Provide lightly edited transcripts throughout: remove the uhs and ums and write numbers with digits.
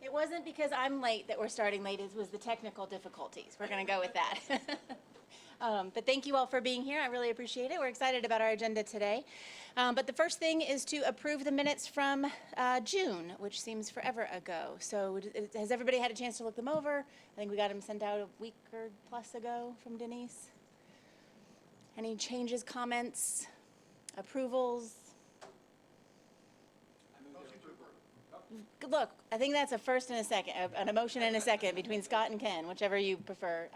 It wasn't because I'm late that we're starting late, it was the technical difficulties. We're going to go with that. But thank you all for being here. I really appreciate it. We're excited about our agenda today. But the first thing is to approve the minutes from June, which seems forever ago. So has everybody had a chance to look them over? I think we got them sent out a week or plus ago from Denise. Any changes, comments, approvals? Look, I think that's a first and a second, an emotion and a second between Scott and Ken, whichever you prefer.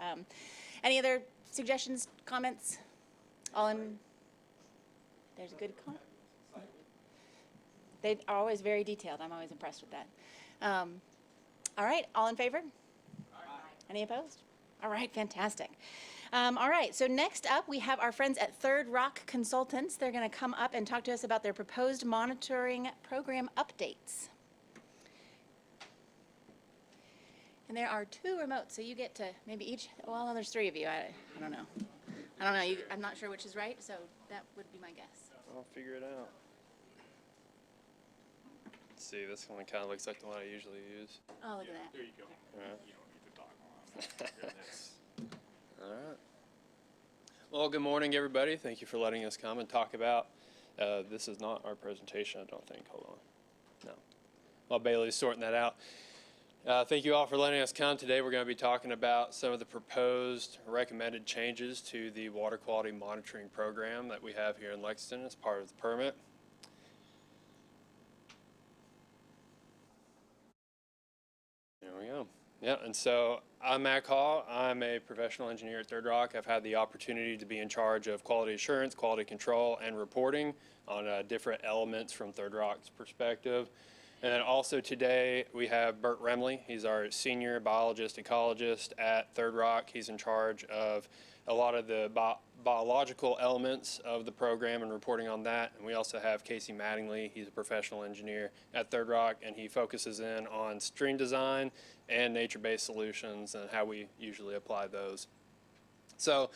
Any other suggestions, comments? All in? There's a good comment. They are always very detailed. I'm always impressed with that. All right, all in favor? Aye. Any opposed? All right, fantastic. All right, so next up we have our friends at Third Rock Consultants. They're going to come up and talk to us about their proposed monitoring program updates. And there are two remotes, so you get to maybe each, well, there's three of you. I don't know. I'm not sure which is right, so that would be my guess. I'll figure it out. Let's see, this one kind of looks like the one I usually use. Oh, look at that. There you go. Right. You don't need to talk long. Goodness. All right. Well, good morning, everybody. Thank you for letting us come and talk about. This is not our presentation, I don't think. Hold on. No. While Bailey's sorting that out. Thank you all for letting us come. Today we're going to be talking about some of the proposed recommended changes to the water quality monitoring program that we have here in Lexington as part of the permit. There we go. Yeah, and so I'm Mac Hall. I'm a professional engineer at Third Rock. I've had the opportunity to be in charge of quality assurance, quality control, and reporting on different elements from Third Rock's perspective. And then also today we have Bert Remley. He's our senior biologist, ecologist at Third Rock. He's in charge of a lot of the biological elements of the program and reporting on that. And we also have Casey Mattingly. He's a professional engineer at Third Rock, and he focuses in on stream design and nature-based solutions and how we usually apply those. So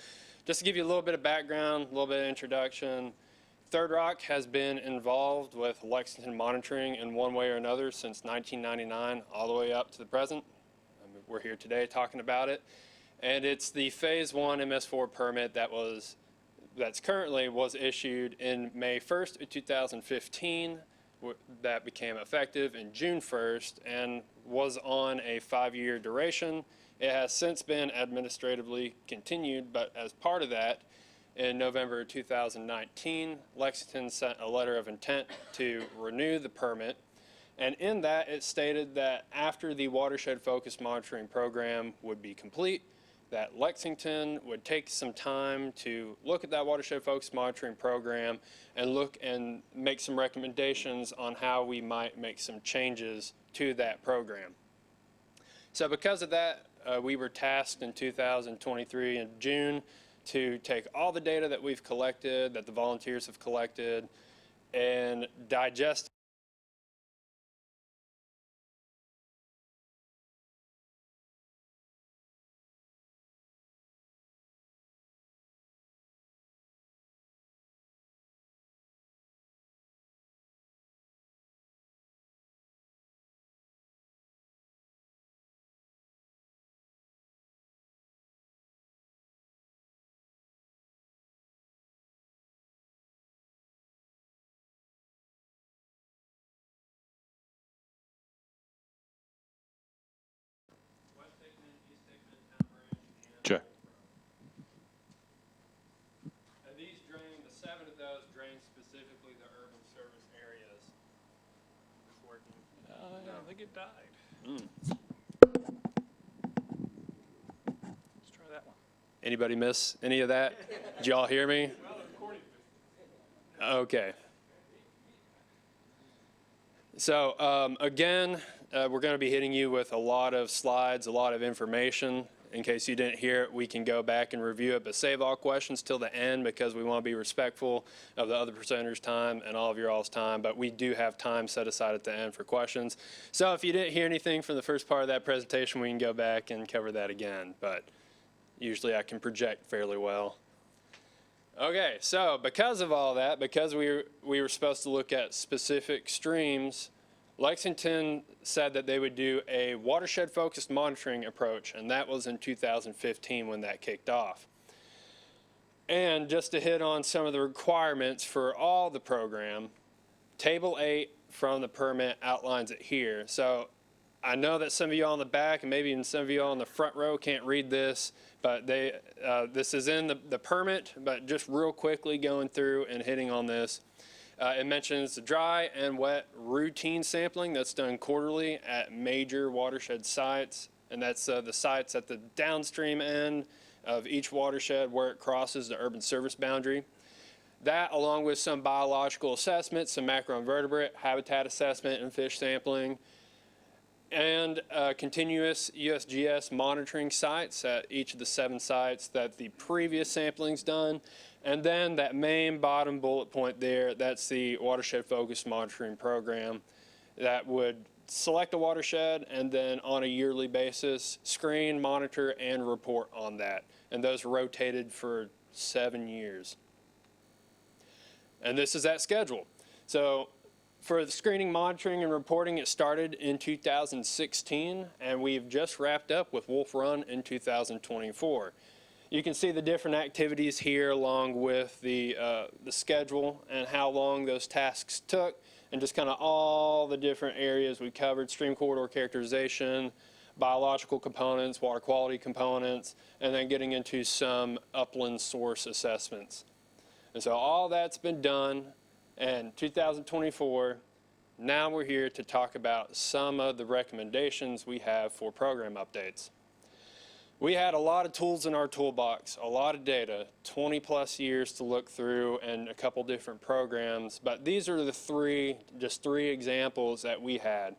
just to give you a little bit of background, a little bit of introduction, Third Rock has been involved with Lexington monitoring in one way or another since 1999 all the way up to the present. We're here today talking about it. And it's the Phase 1 MS4 permit that's currently was issued in May 1st of 2015 that became effective in June 1st and was on a 5-year duration. It has since been administratively continued, but as part of that, in November 2019, Lexington sent a letter of intent to renew the permit, and in that it stated that after the watershed-focused monitoring program would be complete, that Lexington would take some time to look at that watershed-focused monitoring program and look and make some recommendations on how we might make some changes to that program. So because of that, we were tasked in 2023 in June to take all the data that we've collected, that the volunteers have collected, and digest Sure. And these drain, the 7 of those drain specifically the urban service areas. It's working. I think it died. Let's try that one. Anybody miss any of that? Did y'all hear me? Okay. So again, we're going to be hitting you with a lot of slides, a lot of information. In case you didn't hear it, we can go back and review it, but save all questions till the end because we want to be respectful of the other presenters' time and all of your all's time, but we do have time set aside at the end for questions. So if you didn't hear anything from the first part of that presentation, we can go back and cover that again, but usually I can project fairly well. Okay, so because of all that, because we were supposed to look at specific streams, Lexington said that they would do a watershed-focused monitoring approach, and that was in 2015 when that kicked off. And just to hit on some of the requirements for all the program, Table 8 from the permit outlines it here. So I know that some of you all in the back and maybe even some of you all in the front row can't read this, but this is in the permit, but just real quickly going through and hitting on this. It mentions the dry and wet routine sampling that's done quarterly at major watershed sites, and that's the sites at the downstream end of each watershed where it crosses the urban service boundary. That, along with some biological assessments, some macroinvertebrate habitat assessment and fish sampling, and continuous USGS monitoring sites at each of the 7 sites that the previous sampling's done. And then that main bottom bullet point there, that's the watershed focused monitoring program that would select a watershed and then on a yearly basis screen, monitor, and report on that. And those rotated for 7 years. And this is that schedule. So for the screening, monitoring, and reporting, it started in 2016, and we've just wrapped up with Wolf Run in 2024. You can see the different activities here along with the schedule and how long those tasks took, and just kind of all the different areas we covered: stream corridor characterization, biological components, water quality components, and then getting into some upland source assessments. And so all that's been done in 2024. Now we're here to talk about some of the recommendations we have for program updates. We had a lot of tools in our toolbox, a lot of data, 20 plus years to look through and a couple different programs, but these are the just three examples that we had.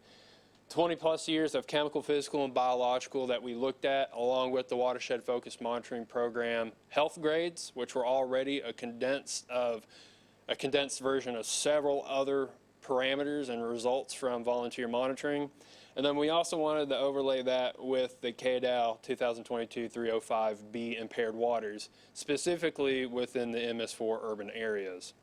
20 plus years of chemical, physical, and biological that we looked at, along with the watershed focused monitoring program. Health grades, which were already a condensed version of several other parameters and results from volunteer monitoring. And then we also wanted to overlay that with the KDAL 2022-305B impaired waters, specifically within the MS4 urban areas.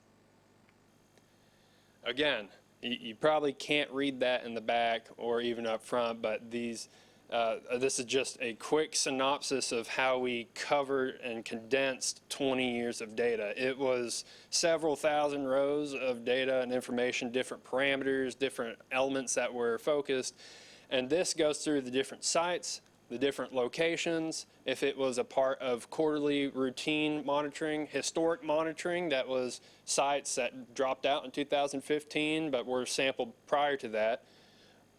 Again, you probably can't read that in the back or even up front, but this is just a quick synopsis of how we covered and condensed 20 years of data. It was several thousand rows of data and information, different parameters, different elements that were focused. And this goes through the different sites, the different locations, if it was a part of quarterly routine monitoring, historic monitoring, that was sites that dropped out in 2015 but were sampled prior to that,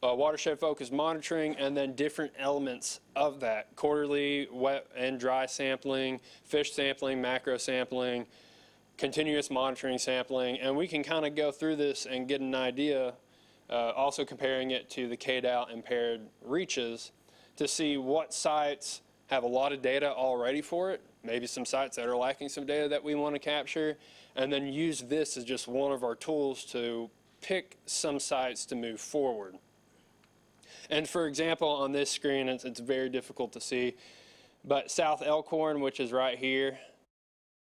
watershed focused monitoring, and then different elements of that: quarterly wet and dry sampling, fish sampling, macro sampling, continuous monitoring sampling. And we can kind of go through this and get an idea, also comparing it to the KDAL impaired reaches, to see what sites have a lot of data already for it, maybe some sites that are lacking some data that we want to capture, and then use this as just one of our tools to pick some sites to move forward. And for example, on this screen, it's very difficult to see, but South Elkhorn, which is right here,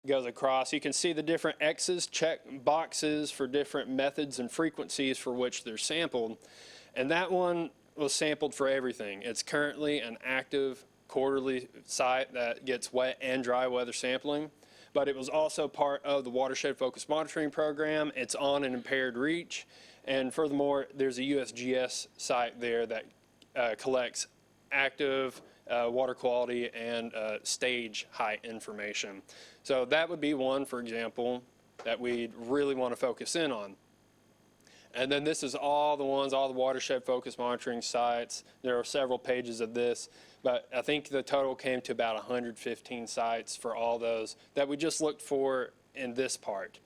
goes across. You can see the different X's, check boxes for different methods and frequencies for which they're sampled. And that one was sampled for everything. It's currently an active quarterly site that gets wet and dry weather sampling, but it was also part of the watershed focused monitoring program. It's on an impaired reach. And furthermore, there's a USGS site there that collects active water quality and stage height information. So that would be one, for example, that we'd really want to focus in on. And then this is all the watershed focused monitoring sites. There are several pages of this, but I think the total came to about 115 sites for all those that we just looked for in this part.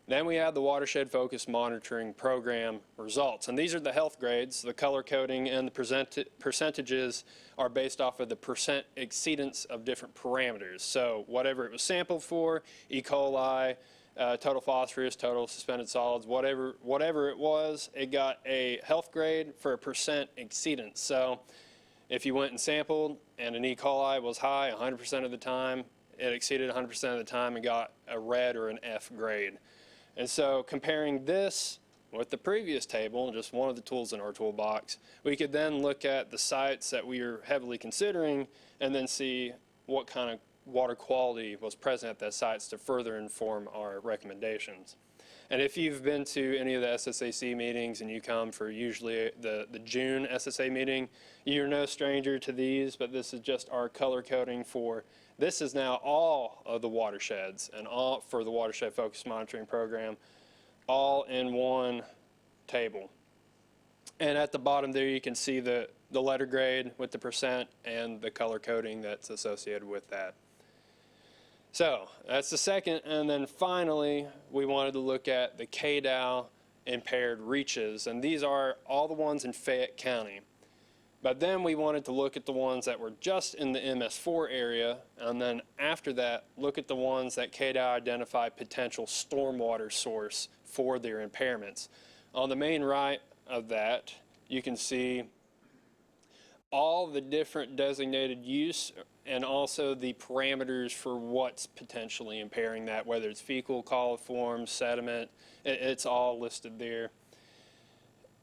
Then we have the watershed focused monitoring program results, and these are the health grades. The color coding and the percentages are based off of the percent exceedance of different parameters. So whatever it was sampled for, E. coli, total phosphorus, total suspended solids, whatever it was, it got a health grade for a percent exceedance. So if you went and sampled and an E. coli was high 100% of the time, it exceeded 100% of the time and got a red or an F grade. And so comparing this with the previous table, just one of the tools in our toolbox, we could then look at the sites that we are heavily considering and then see what kind of water quality was present at those sites to further inform our recommendations. And if you've been to any of the SSAC meetings and you come for usually the June SSA meeting, you're no stranger to these, but this is just our color coding for, this is now all of the watersheds and all for the watershed focused monitoring program, all in one table. And at the bottom there you can see the letter grade with the percent and the color coding that's associated with that. So that's the second, and then finally we wanted to look at the KDOW impaired reaches, and these are all the ones in Fayette County. But then we wanted to look at the ones that were just in the MS4 area, and then after that look at the ones that KDOW identified potential stormwater source for their impairments. On the main right of that you can see all the different designated use and also the parameters for what's potentially impairing that, whether it's fecal, coliform, sediment, it's all listed there.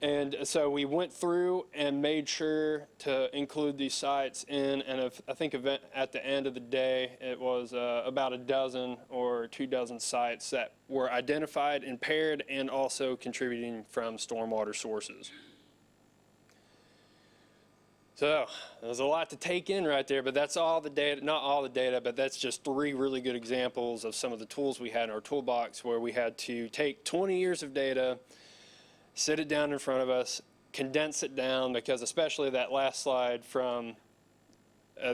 And so we went through and made sure to include these sites in, and I think at the end of the day, it was about a dozen or 2 dozen sites that were identified, impaired, and also contributing from stormwater sources. So there's a lot to take in right there, but that's all the data, not all the data, but that's just 3 really good examples of some of the tools we had in our toolbox where we had to take 20 years of data, sit it down in front of us, condense it down, because especially that last slide from,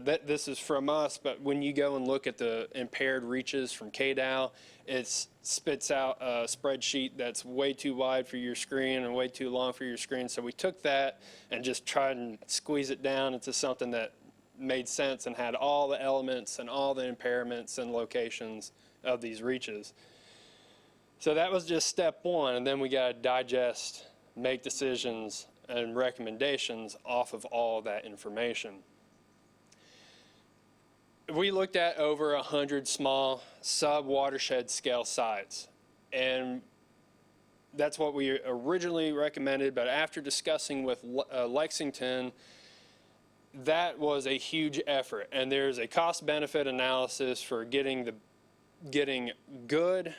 this is from us, but when you go and look at the impaired reaches from KDOW, it spits out a spreadsheet that's way too wide for your screen and way too long for your screen. So we took that and just tried and squeeze it down into something that made sense and had all the elements and all the impairments and locations of these reaches. So that was just step 1, and then we got to digest, make decisions and recommendations off of all that information. We looked at over 100 small sub-watershed scale sites, and that's what we originally recommended, but after discussing with Lexington, that was a huge effort, and there's a cost-benefit analysis for getting good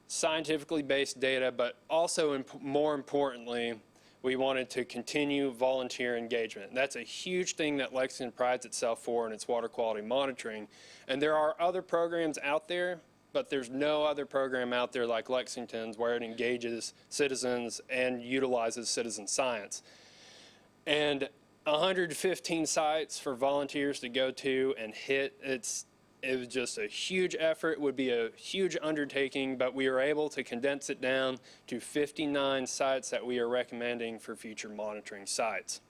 scientifically based data, but also more importantly, we wanted to continue volunteer engagement. And that's a huge thing that Lexington prides itself for in its water quality monitoring. And there are other programs out there, but there's no other program out there like Lexington's where it engages citizens and utilizes citizen science. And 115 sites for volunteers to go to and hit, it was just a huge effort. It would be a huge undertaking, but we were able to condense it down to 59 sites that we are recommending for future monitoring sites.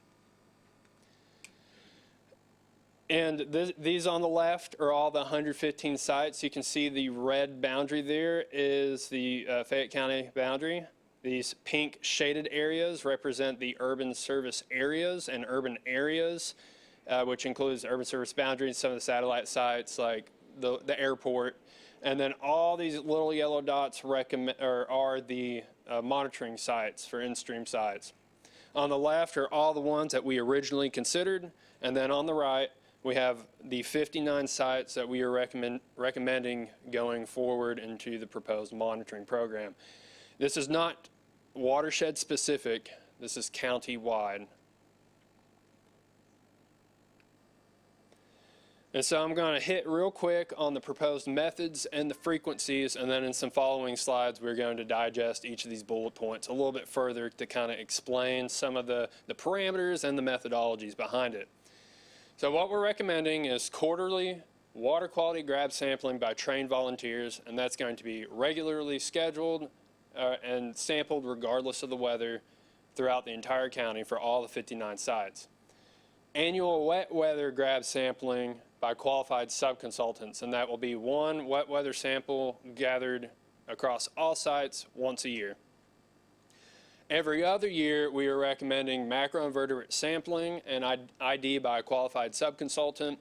And these on the left are all the 115 sites. You can see the red boundary there is the Fayette County boundary. These pink shaded areas represent the urban service areas and urban areas, which includes urban service boundaries, some of the satellite sites like the airport. And then all these little yellow dots are the monitoring sites for in-stream sites. On the left are all the ones that we originally considered, and then on the right we have the 59 sites that we are recommending going forward into the proposed monitoring program. This is not watershed specific, this is county-wide. And so I'm going to hit real quick on the proposed methods and the frequencies, and then in some following slides we're going to digest each of these bullet points a little bit further to kind of explain some of the parameters and the methodologies behind it. So what we're recommending is quarterly water quality grab sampling by trained volunteers, and that's going to be regularly scheduled and sampled regardless of the weather throughout the entire county for all the 59 sites. Annual wet weather grab sampling by qualified sub-consultants, and that will be 1 wet weather sample gathered across all sites once a year. Every other year, we are recommending macroinvertebrate sampling and ID by a qualified sub-consultant.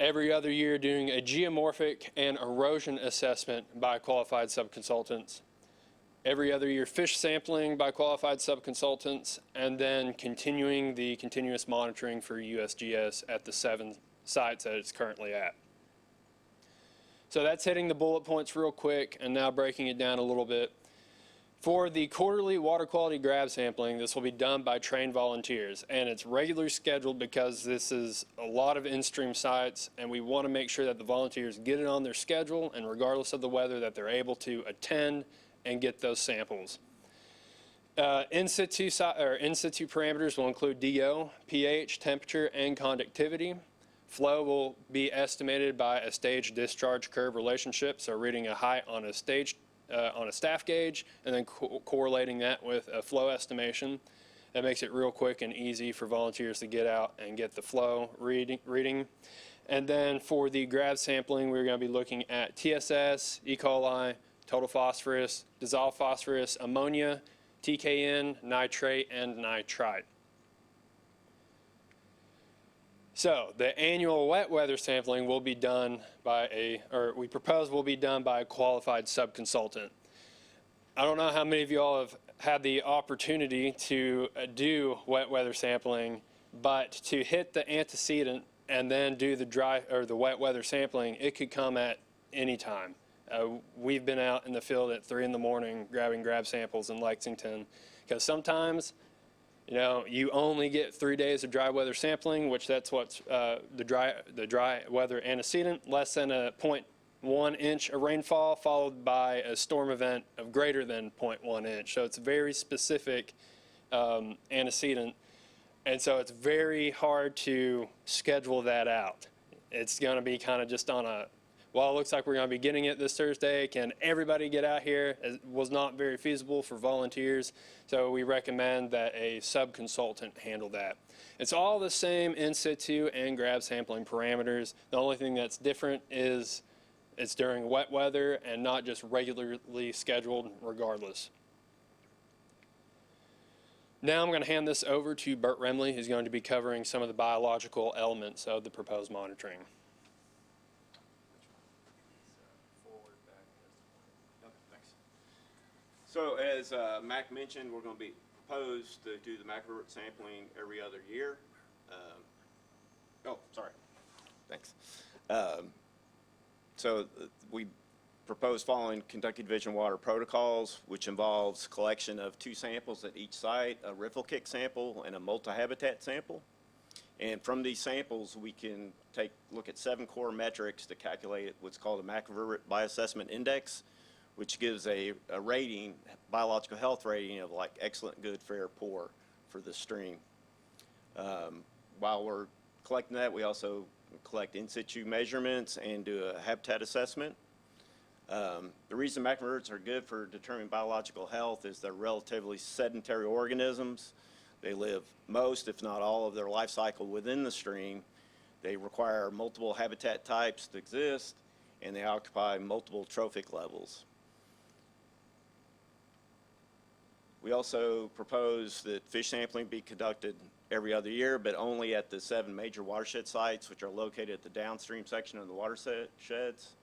Every other year, doing a geomorphic and erosion assessment by qualified sub-consultants. every other year fish sampling by qualified subconsultants, and then continuing the continuous monitoring for USGS at the 7 sites that it's currently at. So that's hitting the bullet points real quick and now breaking it down a little bit. For the quarterly water quality grab sampling, this will be done by trained volunteers, and it's regularly scheduled because this is a lot of in-stream sites, and we want to make sure that the volunteers get it on their schedule, and regardless of the weather, that they're able to attend and get those samples. In situ parameters will include DO, pH, temperature, and conductivity. Flow will be estimated by a stage discharge curve relationship, so reading a height on a staff gauge and then correlating that with a flow estimation. That makes it real quick and easy for volunteers to get out and get the flow reading. And then for the grab sampling, we're going to be looking at TSS, E. coli, total phosphorus, dissolved phosphorus, ammonia, TKN, nitrate, and nitrite. So the annual wet weather sampling will be done by we propose will be done by a qualified subconsultant. I don't know how many of you all have had the opportunity to do wet weather sampling, but to hit the antecedent and then do the wet weather sampling, it could come at any time. We've been out in the field at 3 in the morning grabbing grab samples in Lexington, because sometimes, you know, you only get 3 days of dry weather sampling, which that's what's the dry weather antecedent, less than a 0.1 inch of rainfall, followed by a storm event of greater than 0.1 inch. So it's a very specific antecedent, and so it's very hard to schedule that out. It's going to be kind of just on a, well, it looks like we're going to be getting it this Thursday. Can everybody get out here? It was not very feasible for volunteers, so we recommend that a subconsultant handle that. It's all the same in situ and grab sampling parameters. The only thing that's different is it's during wet weather and not just regularly scheduled regardless. Now I'm going to hand this over to Bert Remley, who's going to be covering some of the biological elements of the proposed monitoring. So as Mac mentioned, we're going to be proposed to do the macrovertebrate sampling every other year. Thanks. We propose following Kentucky Division of Water protocols, which involves collection of 2 samples at each site, a riffle kick sample and a multi-habitat sample. And from these samples, we can look at 7 core metrics to calculate what's called a macrovertebrate bioassessment index, which gives a rating, biological health rating of like excellent, good, fair, poor for the stream. While we're collecting that, we also collect in situ measurements and do a habitat assessment. The reason macrovertebrates are good for determining biological health is they're relatively sedentary organisms. They live most, if not all, of their life cycle within the stream. They require multiple habitat types to exist, and they occupy multiple trophic levels. We also propose that fish sampling be conducted every other year, but only at the 7 major watershed sites, which are located at the downstream section of the watersheds.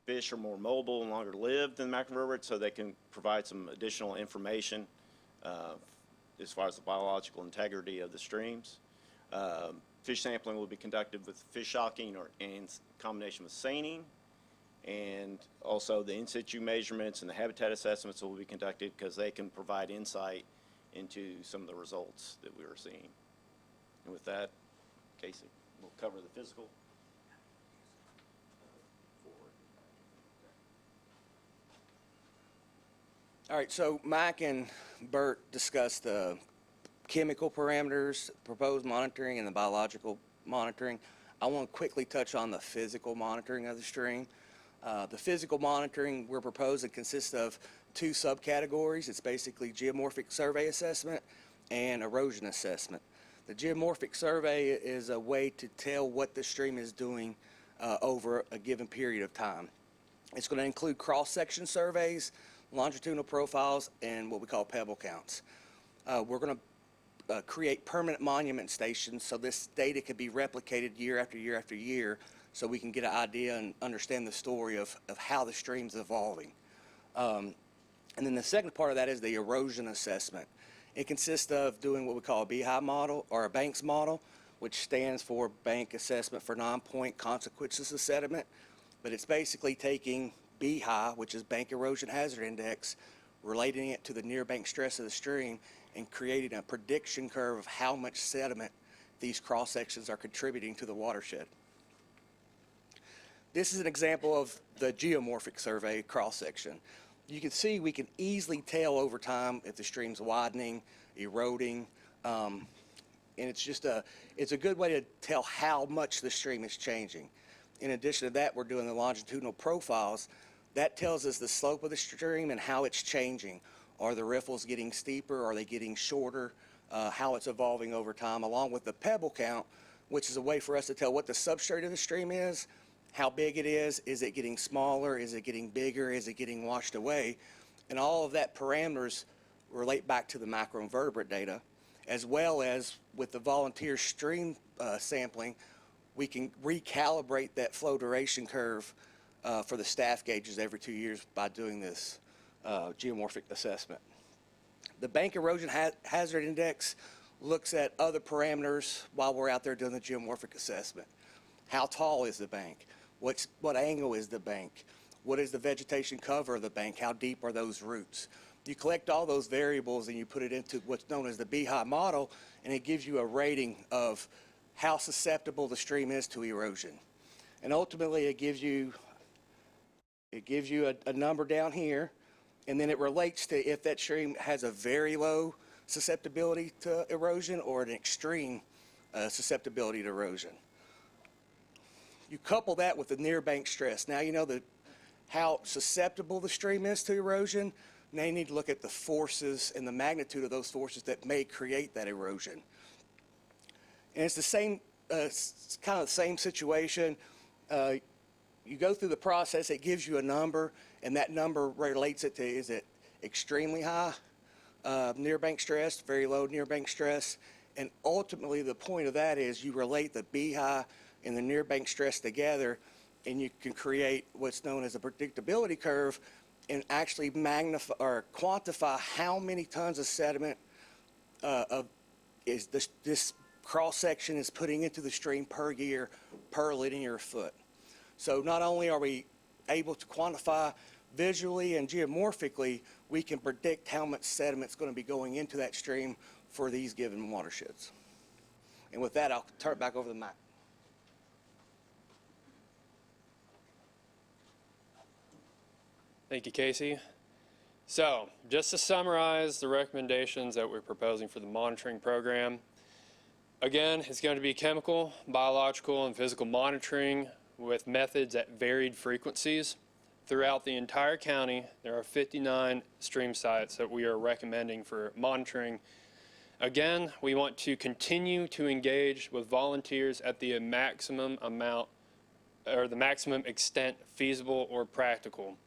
Fish are more mobile and longer lived than macrovertebrates, so they can provide some additional information as far as the biological integrity of the streams. Fish sampling will be conducted with fish shocking in combination with seining. And also the in situ measurements and the habitat assessments will be conducted because they can provide insight into some of the results that we are seeing. And with that, Casey will cover the physical. All right, so Mike and Bert discussed the chemical parameters, proposed monitoring, and the biological monitoring. I want to quickly touch on the physical monitoring of the stream. The physical monitoring we're proposing consists of 2 subcategories. It's basically geomorphic survey assessment and erosion assessment. The geomorphic survey is a way to tell what the stream is doing over a given period of time. It's going to include cross-section surveys, longitudinal profiles, and what we call pebble counts. We're going to create permanent monument stations so this data can be replicated year after year after year, so we can get an idea and understand the story of how the stream's evolving. And then the second part of that is the erosion assessment. It consists of doing what we call a BHI model or a Banks model, which stands for Bank Assessment for Non-Point Consequences of Sediment. But it's basically taking BHI, which is Bank Erosion Hazard Index, relating it to the near bank stress of the stream and creating a prediction curve of how much sediment these cross sections are contributing to the watershed. This is an example of the geomorphic survey cross section. You can see we can easily tell over time if the stream's widening, eroding, and it's a good way to tell how much the stream is changing. In addition to that, we're doing the longitudinal profiles. That tells us the slope of the stream and how it's changing. Are the riffles getting steeper? Are they getting shorter? How it's evolving over time, along with the pebble count, which is a way for us to tell what the substrate of the stream is, how big it is it getting smaller, is it getting bigger, is it getting washed away? And all of that parameters relate back to the macroinvertebrate data, as well as with the volunteer stream sampling, we can recalibrate that flow duration curve for the staff gauges every 2 years by doing this geomorphic assessment. The Bank Erosion Hazard Index looks at other parameters while we're out there doing the geomorphic assessment. How tall is the bank? What angle is the bank? What is the vegetation cover of the bank? How deep are those roots? You collect all those variables and you put it into what's known as the BHI model, and it gives you a rating of how susceptible the stream is to erosion. And ultimately it gives you a number down here, and then it relates to if that stream has a very low susceptibility to erosion or an extreme susceptibility to erosion. You couple that with the near bank stress. Now you know how susceptible the stream is to erosion. Now you need to look at the forces and the magnitude of those forces that may create that erosion. And it's the same, it's kind of the same situation. You go through the process, it gives you a number, and that number relates it to, is it extremely high near bank stress, very low near bank stress, and ultimately the point of that is you relate the BHI and the near bank stress together, and you can create what's known as a predictability curve and actually magnify or quantify how many tons of sediment this cross section is putting into the stream per year per linear foot. So not only are we able to quantify visually and geomorphically, we can predict how much sediment is going to be going into that stream for these given watersheds. And with that, I'll turn it back over to Matt. Thank you, Casey. So, just to summarize the recommendations that we're proposing for the monitoring program, again, it's going to be chemical, biological, and physical monitoring with methods at varied frequencies. Throughout the entire county, there are 59 stream sites that we are recommending for monitoring. Again, we want to continue to engage with volunteers at the maximum amount or the maximum extent feasible or practical.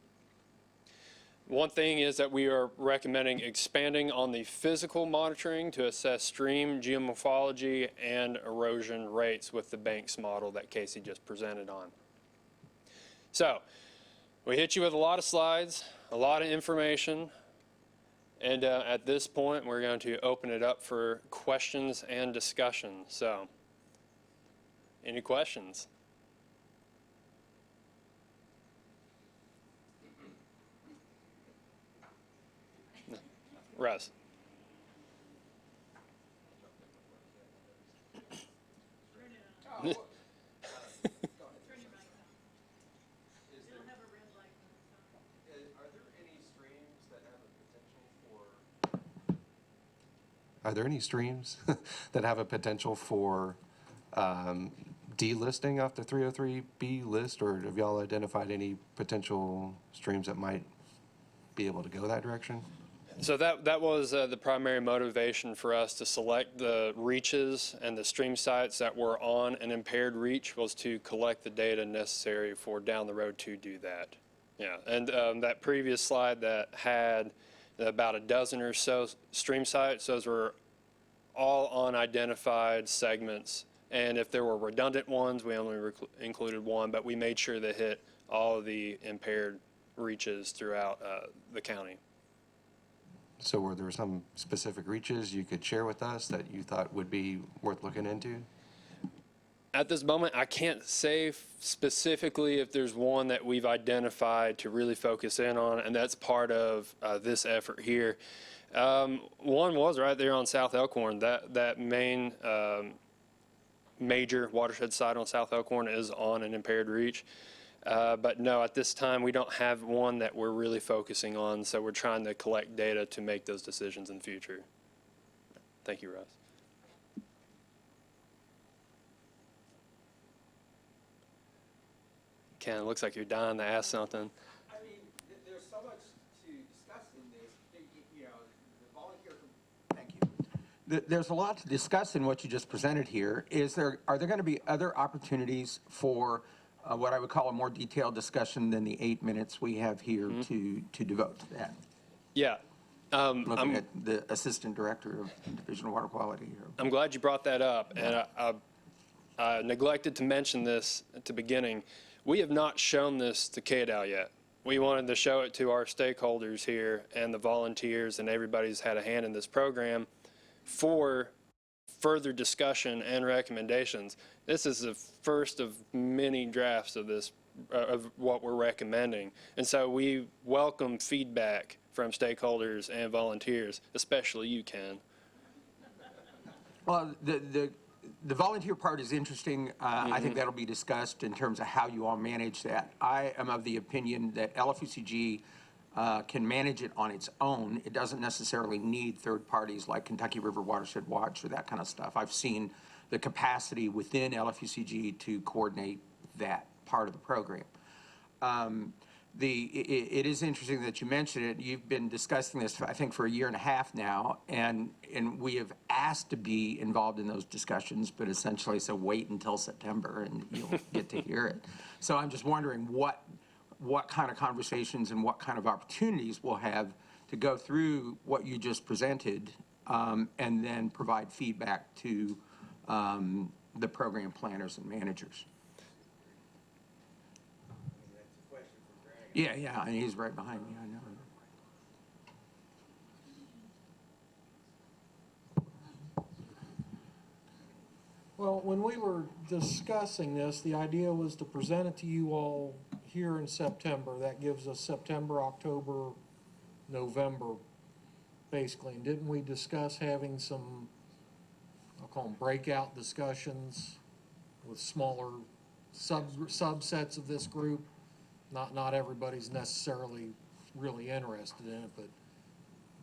One thing is that we are recommending expanding on the physical monitoring to assess stream geomorphology and erosion rates with the Banks model that Casey just presented on. So, we hit you with a lot of slides, a lot of information, and at this point we're going to open it up for questions and discussion. So, any questions? Russ. Are there any streams that have a potential for delisting off the 303B list, or have y'all identified any potential streams that might be able to go that direction? So that was the primary motivation for us to select the reaches and the stream sites that were on an impaired reach, was to collect the data necessary for down the road to do that. Yeah, and that previous slide that had about a dozen or so stream sites, those were all on identified segments. And if there were redundant ones, we only included one, but we made sure to hit all of the impaired reaches throughout the county. So were there some specific reaches you could share with us that you thought would be worth looking into? At this moment, I can't say specifically if there's one that we've identified to really focus in on, and that's part of this effort here. One was right there on South Elkhorn. That main major watershed site on South Elkhorn is on an impaired reach. But no, at this time, we don't have one that we're really focusing on, so we're trying to collect data to make those decisions in the future. Thank you, Russ. Ken, it looks like you're dying to ask something. I mean, there's so much to discuss in this, you know, the volunteer. Thank you. There's a lot to discuss in what you just presented here. Are there going to be other opportunities for what I would call a more detailed discussion than the 8 minutes we have here to devote to that? Yeah. Looking at the Assistant Director of Division of Water Quality here. I'm glad you brought that up, and I neglected to mention this at the beginning. We have not shown this to KDOW yet. We wanted to show it to our stakeholders here and the volunteers and everybody who's had a hand in this program for further discussion and recommendations. This is the first of many drafts of this, of what we're recommending. And so we welcome feedback from stakeholders and volunteers, especially you, Ken. Well, the volunteer part is interesting. I think that'll be discussed in terms of how you all manage that. I am of the opinion that LFUCG can manage it on its own. It doesn't necessarily need third parties like Kentucky River Watershed Watch or that kind of stuff. I've seen the capacity within LFUCG to coordinate that part of the program. It is interesting that you mentioned it. You've been discussing this, I think, for 1.5 years now, and we have asked to be involved in those discussions, but essentially said wait until September and you'll get to hear it. So I'm just wondering what kind of conversations and what kind of opportunities we'll have to go through what you just presented and then provide feedback to the program planners and managers. Yeah, and he's right behind me, I know. Well, when we were discussing this, the idea was to present it to you all here in September. That gives us September, October, November, basically. And didn't we discuss having some, I'll call them breakout discussions with smaller subsets of this group? Not everybody's necessarily really interested in it, but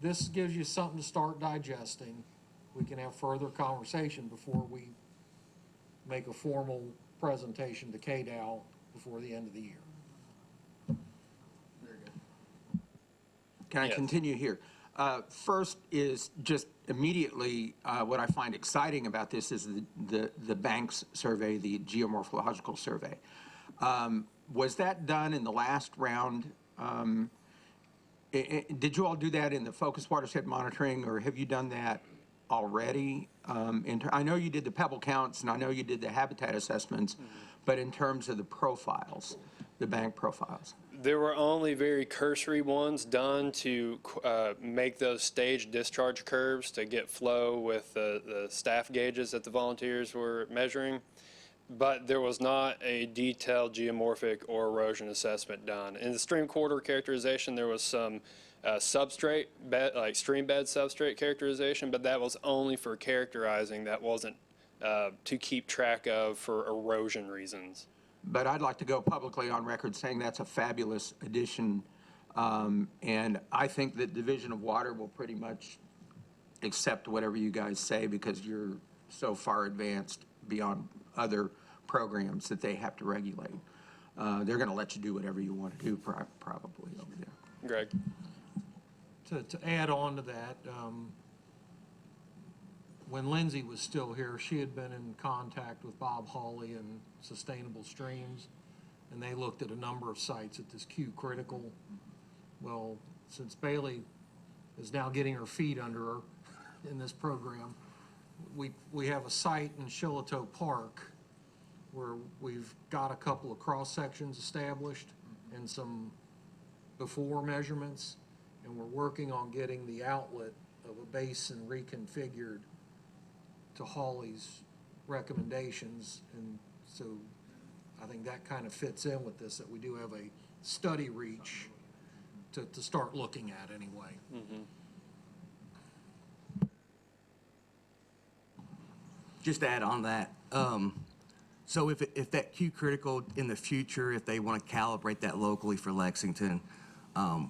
this gives you something to start digesting. We can have further conversation before we make a formal presentation to KDOW before the end of the year. Can I continue here? First is just immediately what I find exciting about this is the Banks survey, the geomorphological survey. Was that done in the last round? Did you all do that in the focus watershed monitoring, or have you done that already? I know you did the pebble counts, and I know you did the habitat assessments, but in terms of the profiles, the bank profiles. There were only very cursory ones done to make those staged discharge curves to get flow with the staff gauges that the volunteers were measuring. But there was not a detailed geomorphic or erosion assessment done. In the stream corridor characterization, there was some substrate, like stream bed substrate characterization, but that was only for characterizing. That wasn't to keep track of for erosion reasons. But I'd like to go publicly on record saying that's a fabulous addition. And I think that Division of Water will pretty much accept whatever you guys say because you're so far advanced beyond other programs that they have to regulate. They're going to let you do whatever you want to do probably over there. Greg? To add on to that, when Lindsay was still here, she had been in contact with Bob Hawley and Sustainable Streams, and they looked at a number of sites at this Q critical. Well, since Bailey is now getting her feet under her in this program, we have a site in Shiloh Park where we've got a couple of cross sections established and some before measurements, and we're working on getting the outlet of a basin reconfigured to Hawley's recommendations. And so I think that kind of fits in with this, that we do have a study reach to start looking at anyway. Just to add on that, so if that Q critical in the future, if they want to calibrate that locally for Lexington,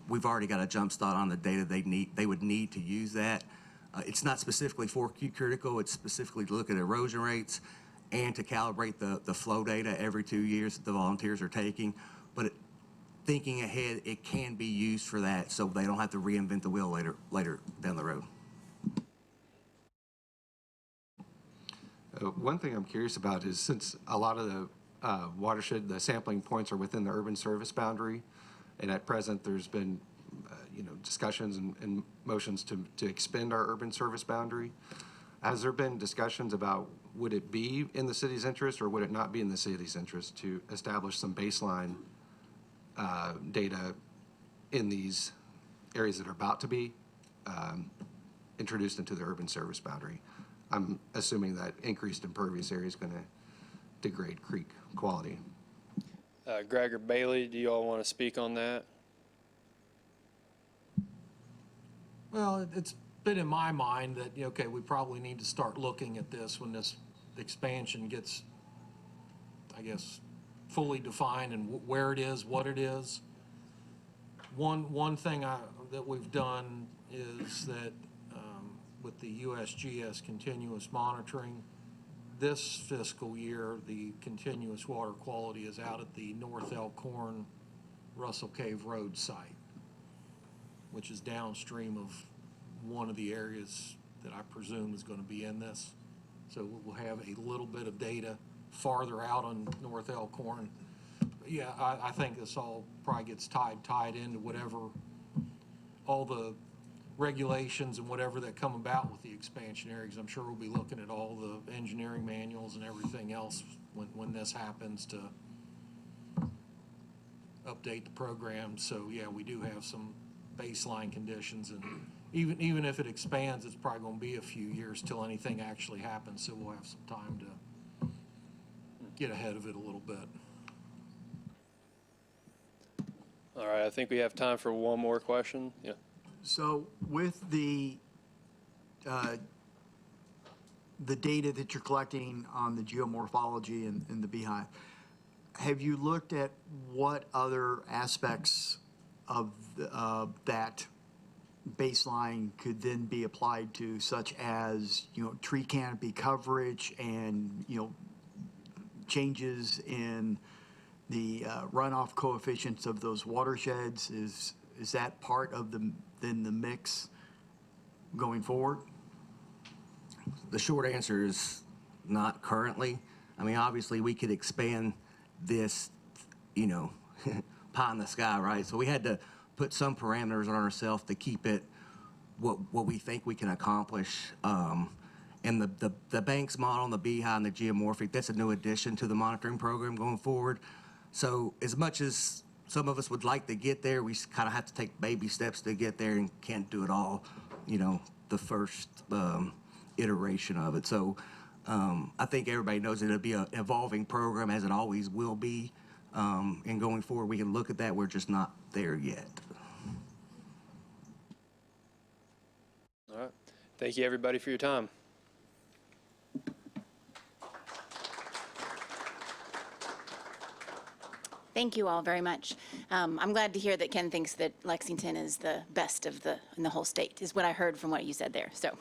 we've already got a jump start on the data they would need to use that. It's not specifically for Q critical, it's specifically to look at erosion rates and to calibrate the flow data every 2 years that the volunteers are taking. But thinking ahead, it can be used for that, so they don't have to reinvent the wheel later down the road. One thing I'm curious about is, since a lot of the watershed, the sampling points are within the urban service boundary, and at present there's been, discussions and motions to expand our urban service boundary. Has there been discussions about, would it be in the city's interest or would it not be in the city's interest to establish some baseline data in these areas that are about to be introduced into the urban service boundary? I'm assuming that increased impervious area is going to degrade creek quality. Greg or Bailey, do you all want to speak on that? Well, it's been in my mind that, okay, we probably need to start looking at this when this expansion gets, I guess, fully defined and where it is, what it is. One thing that we've done is that with the USGS continuous monitoring, this fiscal year, the continuous water quality is out at the North Elkhorn Russell Cave Road site, which is downstream of one of the areas that I presume is going to be in this. So we'll have a little bit of data farther out on North Elkhorn. But yeah, I think this all probably gets tied into whatever, all the regulations and whatever that come about with the expansion areas. I'm sure we'll be looking at all the engineering manuals and everything else when this happens to update the program. So yeah, we do have some baseline conditions, and even if it expands, it's probably going to be a few years till anything actually happens. So we'll have some time to get ahead of it a little bit. All right, I think we have time for one more question. Yeah. So with the data that you're collecting on the geomorphology and the beehive, have you looked at what other aspects of that baseline could then be applied to, such as, tree canopy coverage and, changes in the runoff coefficients of those watersheds? Is that part of the mix going forward? The short answer is not currently. I mean, obviously we could expand this, pie in the sky, right? So we had to put some parameters on ourselves to keep it what we think we can accomplish. And the Banks model and the beehive and the geomorphic, that's a new addition to the monitoring program going forward. So as much as some of us would like to get there, we kind of have to take baby steps to get there and can't do it all, the first iteration of it. So I think everybody knows it'll be an evolving program, as it always will be. And going forward, we can look at that. We're just not there yet. All right. Thank you, everybody, for your time. Thank you all very much. I'm glad to hear that Ken thinks that Lexington is the best in the whole state, is what I heard from what you said there. So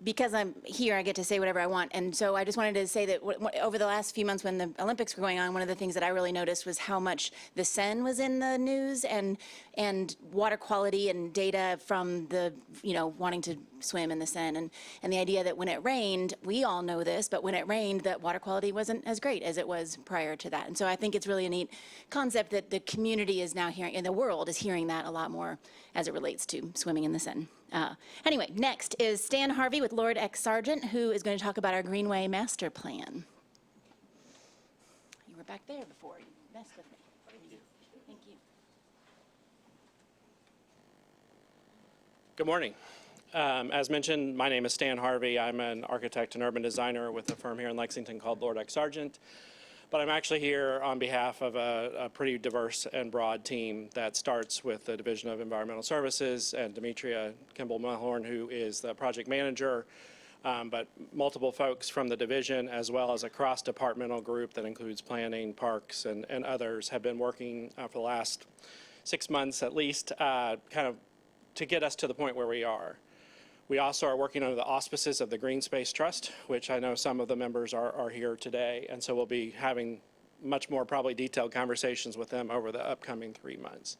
because I'm here, I get to say whatever I want. And so I just wanted to say that over the last few months when the Olympics were going on, one of the things that I really noticed was how much the Seine was in the news, and water quality and data from the, wanting to swim in the Seine, and the idea that when it rained, we all know this, but when it rained, that water quality wasn't as great as it was prior to that. And so I think it's really a neat concept that the community is now hearing, and the world is hearing that a lot more as it relates to swimming in the Seine. Anyway, next is Stan Harvey with Lord X Sargent, who is going to talk about our Greenway Master Plan. You were back there before. You messed with me. Thank you. Good morning. As mentioned, my name is Stan Harvey. I'm an architect and urban designer with a firm here in Lexington called Lord X Sargent. But I'm actually here on behalf of a pretty diverse and broad team that starts with the Division of Environmental Services and Demetria Kimball-Melhorn, who is the project manager, but multiple folks from the division, as well as a cross-departmental group that includes planning, parks, and others, have been working for the last 6 months at least, kind of to get us to the point where we are. We also are working under the auspices of the Green Space Trust, which I know some of the members are here today, and so we'll be having much more probably detailed conversations with them over the upcoming 3 months.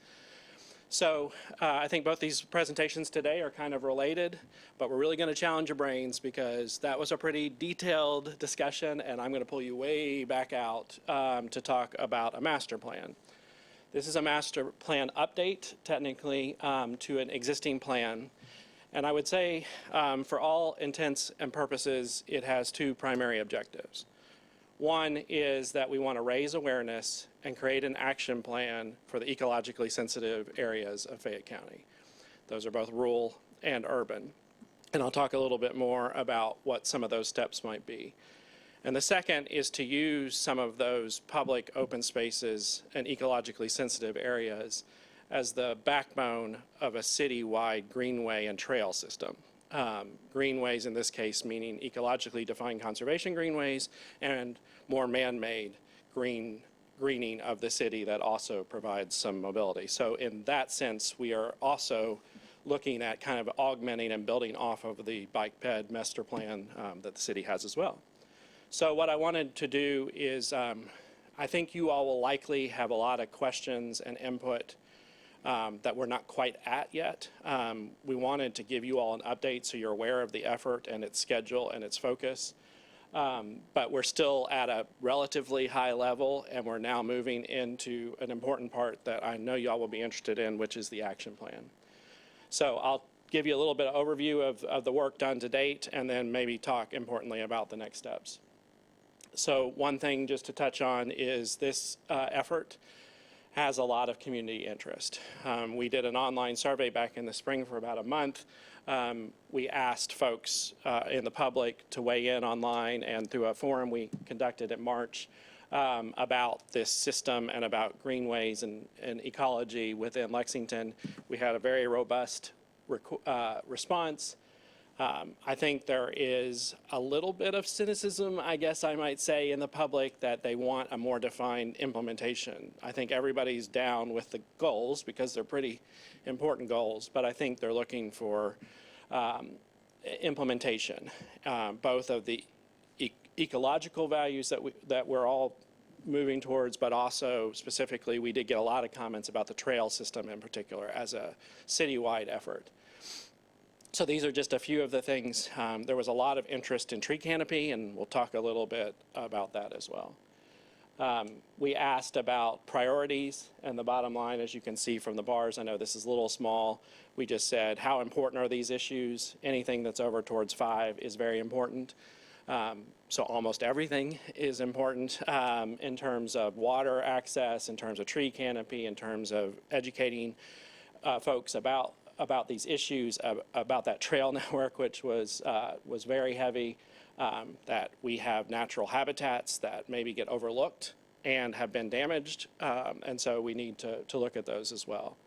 So I think both these presentations today are kind of related, but we're really going to challenge your brains because that was a pretty detailed discussion, and I'm going to pull you way back out to talk about a master plan. This is a master plan update, technically, to an existing plan. And I would say, for all intents and purposes, it has two primary objectives. One is that we want to raise awareness and create an action plan for the ecologically sensitive areas of Fayette County. Those are both rural and urban. And I'll talk a little bit more about what some of those steps might be. And the second is to use some of those public open spaces and ecologically sensitive areas as the backbone of a citywide greenway and trail system. Greenways in this case meaning ecologically defined conservation greenways and more man-made greening of the city that also provides some mobility. So in that sense, we are also looking at kind of augmenting and building off of the bike ped master plan that the city has as well. So what I wanted to do is, I think you all will likely have a lot of questions and input that we're not quite at yet. We wanted to give you all an update so you're aware of the effort and its schedule and its focus. But we're still at a relatively high level, and we're now moving into an important part that I know y'all will be interested in, which is the action plan. So I'll give you a little bit of overview of the work done to date, and then maybe talk importantly about the next steps. So one thing just to touch on is this effort has a lot of community interest. We did an online survey back in the spring for about a month. We asked folks in the public to weigh in online and through a forum we conducted in March about this system and about greenways and ecology within Lexington. We had a very robust response. I think there is a little bit of cynicism, I guess I might say, in the public that they want a more defined implementation. I think everybody's down with the goals because they're pretty important goals, but I think they're looking for implementation, both of the ecological values that we're all moving towards, but also specifically we did get a lot of comments about the trail system in particular as a citywide effort. So these are just a few of the things. There was a lot of interest in tree canopy, and we'll talk a little bit about that as well. We asked about priorities, and the bottom line, as you can see from the bars, I know this is a little small. We just said, how important are these issues? Anything that's over towards 5 is very important. So almost everything is important in terms of water access, in terms of tree canopy, in terms of educating folks about these issues, about that trail network, which was very heavy, that we have natural habitats that maybe get overlooked and have been damaged, and so we need to look at those as well.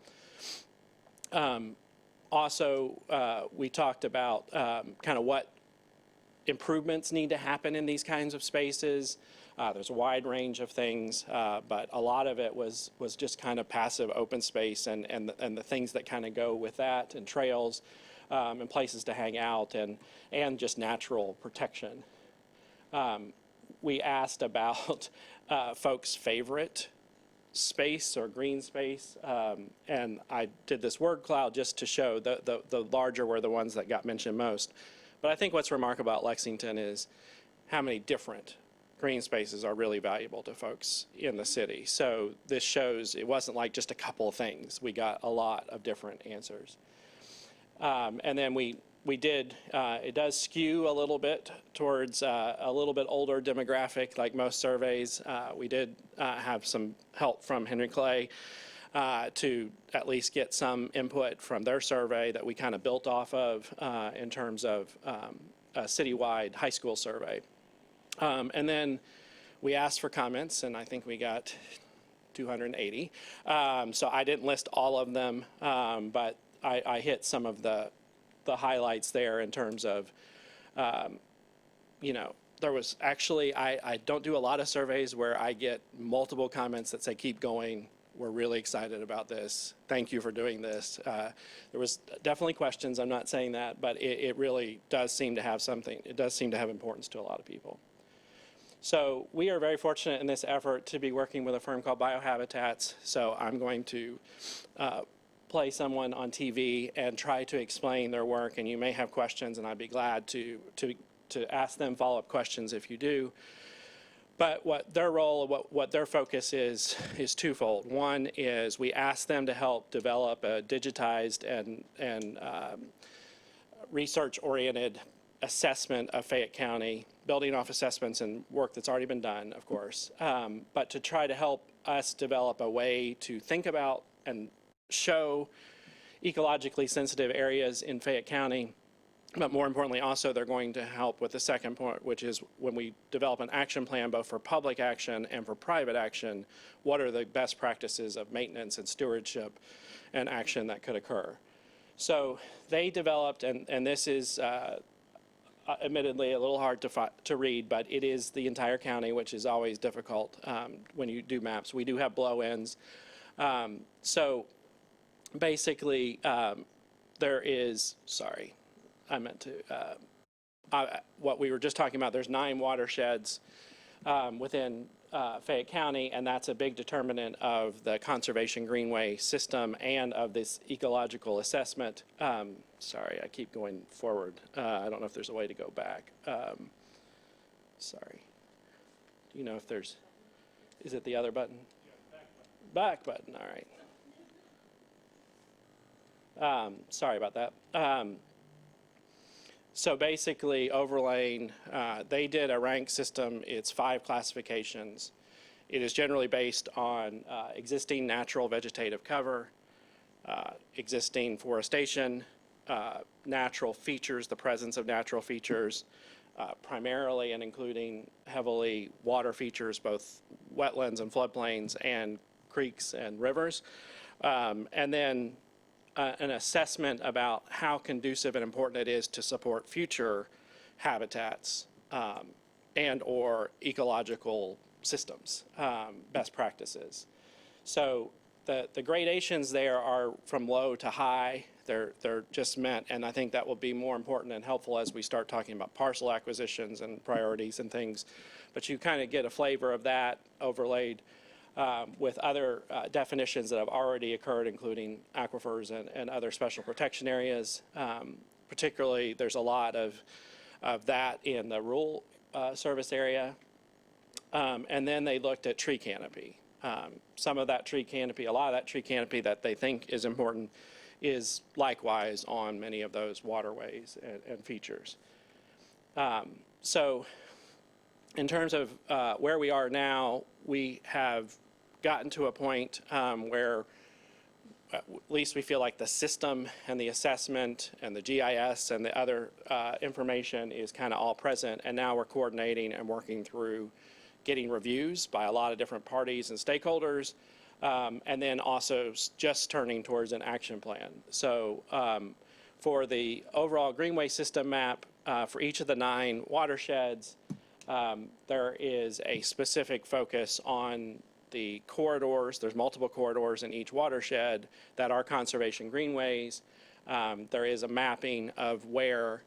Also, we talked about kind of what improvements need to happen in these kinds of spaces. There's a wide range of things, but a lot of it was just kind of passive open space and the things that kind of go with that, and trails and places to hang out, and just natural protection. We asked about folks' favorite space or green space, and I did this word cloud just to show the larger were the ones that got mentioned most. But I think what's remarkable about Lexington is how many different green spaces are really valuable to folks in the city. So this shows it wasn't like just a couple of things. We got a lot of different answers. And then we did, it does skew a little bit towards a little bit older demographic like most surveys. We did have some help from Henry Clay to at least get some input from their survey that we kind of built off of in terms of a citywide high school survey. And then we asked for comments, and I think we got 280. So I didn't list all of them, but I hit some of the highlights there in terms of, there was actually, I don't do a lot of surveys where I get multiple comments that say, keep going, we're really excited about this, thank you for doing this. There was definitely questions, I'm not saying that, but it really does seem to have something, it does seem to have importance to a lot of people. So we are very fortunate in this effort to be working with a firm called Biohabitats. So I'm going to play someone on TV and try to explain their work, and you may have questions, and I'd be glad to ask them follow-up questions if you do. But what their role, what their focus is twofold. One is we ask them to help develop a digitized and research-oriented assessment of Fayette County, building off assessments and work that's already been done, of course, but to try to help us develop a way to think about and show ecologically sensitive areas in Fayette County. But more importantly, also, they're going to help with the second point, which is when we develop an action plan, both for public action and for private action, what are the best practices of maintenance and stewardship and action that could occur. So they developed, and this is admittedly a little hard to read, but it is the entire county, which is always difficult when you do maps. We do have blow-ins. So basically, there is, sorry, I meant to, what we were just talking about, there's 9 watersheds within Fayette County, and that's a big determinant of the conservation greenway system and of this ecological assessment. Sorry, I keep going forward. I don't know if there's a way to go back. Sorry. Do you know if there's, is it the other button? Back button, all right. Sorry about that. So basically, overlaying, they did a rank system. It's 5 classifications. It is generally based on existing natural vegetative cover, existing forestation, natural features, the presence of natural features, primarily and including heavily water features, both wetlands and floodplains and creeks and rivers. And then an assessment about how conducive and important it is to support future habitats and or ecological systems, best practices. So the gradations there are from low to high. They're just meant, and I think that will be more important and helpful as we start talking about parcel acquisitions and priorities and things. But you kind of get a flavor of that overlaid with other definitions that have already occurred, including aquifers and other special protection areas. Particularly, there's a lot of that in the rural service area. And then they looked at tree canopy. Some of that tree canopy, a lot of that tree canopy that they think is important is likewise on many of those waterways and features. So in terms of where we are now, we have gotten to a point where at least we feel like the system and the assessment and the GIS and the other information is kind of all present, and now we're coordinating and working through getting reviews by a lot of different parties and stakeholders, and then also just turning towards an action plan. So for the overall greenway system map, for each of the 9 watersheds, there is a specific focus on the corridors. There's multiple corridors in each watershed that are conservation greenways. There is a mapping of where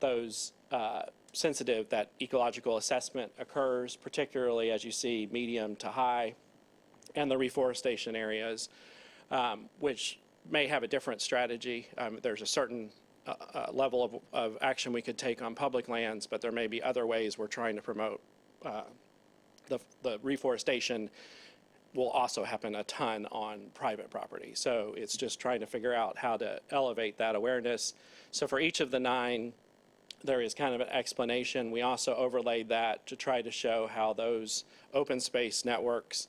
those sensitive, that ecological assessment occurs, particularly as you see medium to high, and the reforestation areas, which may have a different strategy. There's a certain level of action we could take on public lands, but there may be other ways we're trying to promote. The reforestation will also happen a ton on private property. So it's just trying to figure out how to elevate that awareness. So for each of the 9, there is kind of an explanation. We also overlaid that to try to show how those open space networks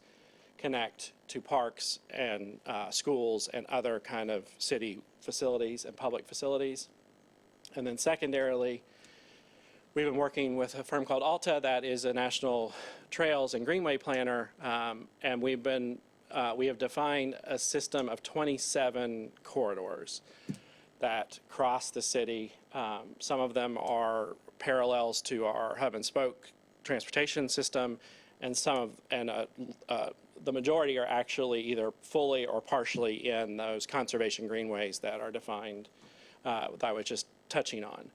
connect to parks and schools and other kind of city facilities and public facilities. And then secondarily, we've been working with a firm called Alta that is a national trails and greenway planner, and we have defined a system of 27 corridors that cross the city. Some of them are parallels to our hub and spoke transportation system, and the majority are actually either fully or partially in those conservation greenways that are defined that I was just touching on.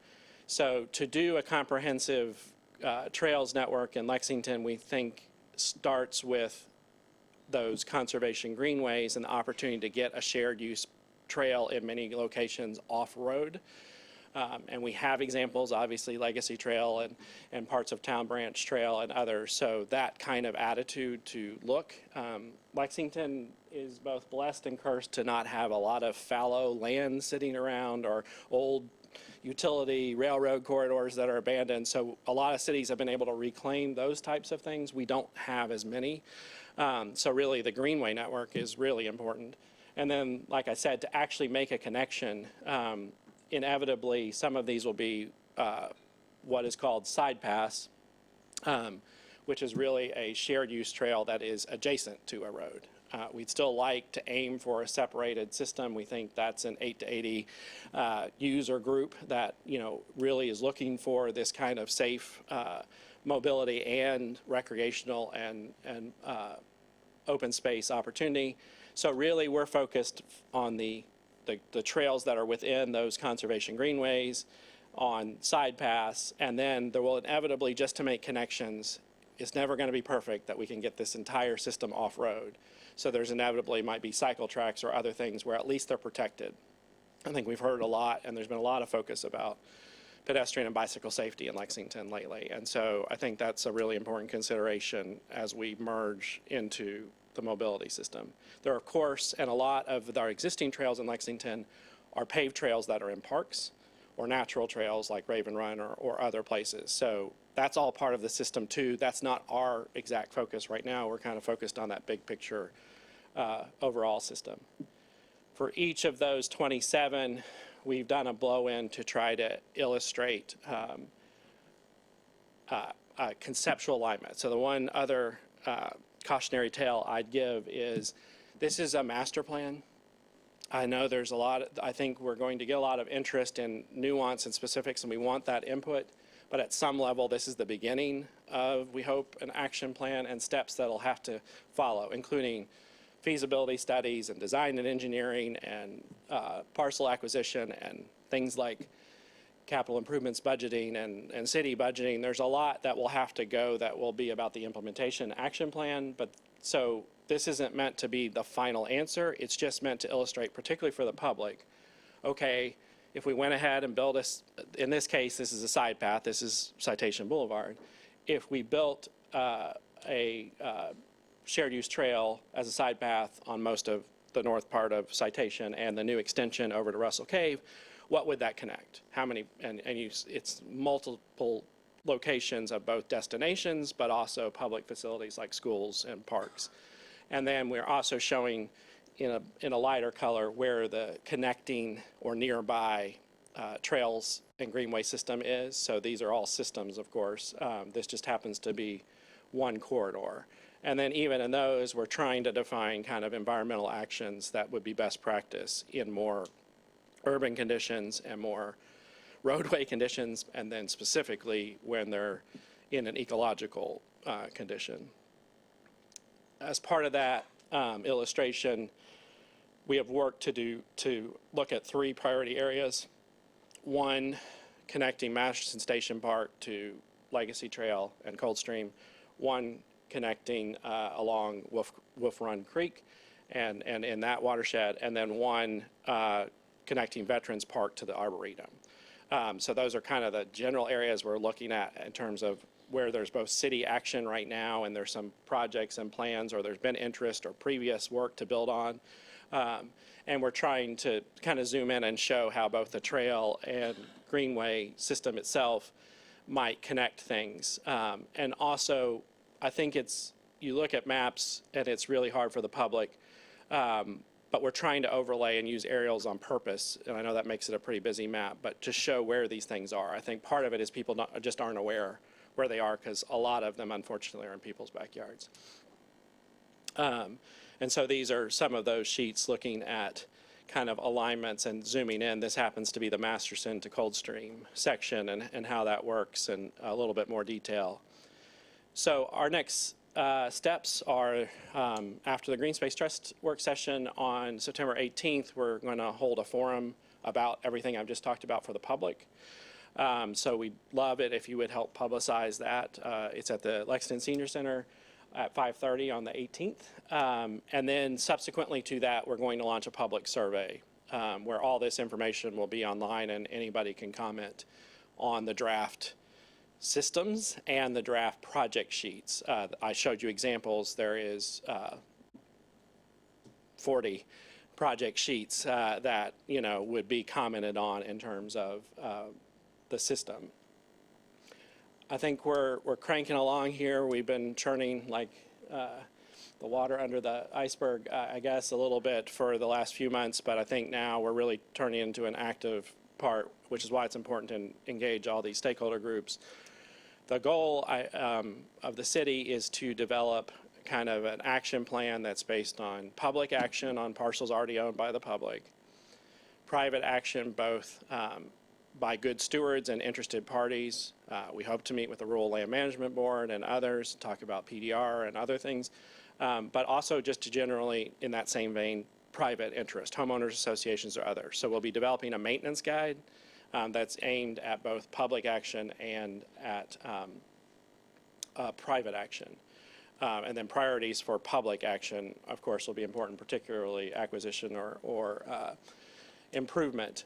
So to do a comprehensive trails network in Lexington, we think starts with those conservation greenways and the opportunity to get a shared use trail in many locations off-road. And we have examples, obviously Legacy Trail and parts of Town Branch Trail and others. So that kind of attitude to look. Lexington is both blessed and cursed to not have a lot of fallow land sitting around or old utility railroad corridors that are abandoned. So a lot of cities have been able to reclaim those types of things. We don't have as many. So really the Greenway network is really important. And then, like I said, to actually make a connection, inevitably some of these will be what is called side pass, which is really a shared use trail that is adjacent to a road. We'd still like to aim for a separated system. We think that's an 8 to 80 user group that really is looking for this kind of safe mobility and recreational and open space opportunity. So really we're focused on the trails that are within those conservation greenways, on side paths, and then there will inevitably, just to make connections, it's never going to be perfect that we can get this entire system off-road. So there's inevitably might be cycle tracks or other things where at least they're protected. I think we've heard a lot, and there's been a lot of focus about pedestrian and bicycle safety in Lexington lately. And so I think that's a really important consideration as we merge into the mobility system. There are, of course, and a lot of our existing trails in Lexington are paved trails that are in parks or natural trails like Raven Run or other places. So that's all part of the system too. That's not our exact focus right now. We're kind of focused on that big picture overall system. For each of those 27, we've done a blow-in to try to illustrate conceptual alignment. So the one other cautionary tale I'd give is this is a master plan. I know there's a lot, I think we're going to get a lot of interest in nuance and specifics, and we want that input. But at some level, this is the beginning of, we hope, an action plan and steps that'll have to follow, including feasibility studies and design and engineering and parcel acquisition and things like capital improvements budgeting and city budgeting. There's a lot that will have to go that will be about the implementation action plan. But so this isn't meant to be the final answer. It's just meant to illustrate, particularly for the public, okay, if we went ahead and built in this case, this is a side path, this is Citation Boulevard. If we built a shared use trail as a side path on most of the north part of Citation and the new extension over to Russell Cave, what would that connect? How many, it's multiple locations of both destinations, but also public facilities like schools and parks. And then we're also showing in a lighter color where the connecting or nearby trails and greenway system is. So these are all systems, of course. This just happens to be one corridor. And then even in those, we're trying to define kind of environmental actions that would be best practice in more urban conditions and more roadway conditions, and then specifically when they're in an ecological condition. As part of that illustration, we have work to look at 3 priority areas. One, connecting Masterson Station Park to Legacy Trail and Coldstream. One, connecting along Wolf Run Creek and in that watershed. And then one, connecting Veterans Park to the Arboretum. So those are kind of the general areas we're looking at in terms of where there's both city action right now and there's some projects and plans, or there's been interest or previous work to build on. And we're trying to kind of zoom in and show how both the trail and greenway system itself might connect things. And also, I think it's you look at maps and it's really hard for the public, but we're trying to overlay and use aerials on purpose, and I know that makes it a pretty busy map, but to show where these things are. I think part of it is people just aren't aware where they are, because a lot of them, unfortunately, are in people's backyards. And so these are some of those sheets looking at kind of alignments and zooming in. This happens to be the Masterson to Coldstream section, and how that works in a little bit more detail. So our next steps are, after the Green Space Trust work session on September 18th, we're going to hold a forum about everything I've just talked about for the public. So we'd love it if you would help publicize that. It's at the Lexington Senior Center at 5:30 on the 18th. And then subsequently to that, we're going to launch a public survey where all this information will be online and anybody can comment on the draft systems and the draft project sheets. I showed you examples. There is 40 project sheets that, you know, would be commented on in terms of the system. I think we're cranking along here. We've been churning like the water under the iceberg, I guess, a little bit for the last few months, but I think now we're really turning into an active part, which is why it's important to engage all these stakeholder groups. The goal of the city is to develop kind of an action plan that's based on public action on parcels already owned by the public, private action both by good stewards and interested parties. We hope to meet with the Rural Land Management Board and others, talk about PDR and other things, but also just to generally, in that same vein, private interest, homeowners associations or others. So we'll be developing a maintenance guide that's aimed at both public action and at private action. And then priorities for public action, of course, will be important, particularly acquisition or improvement.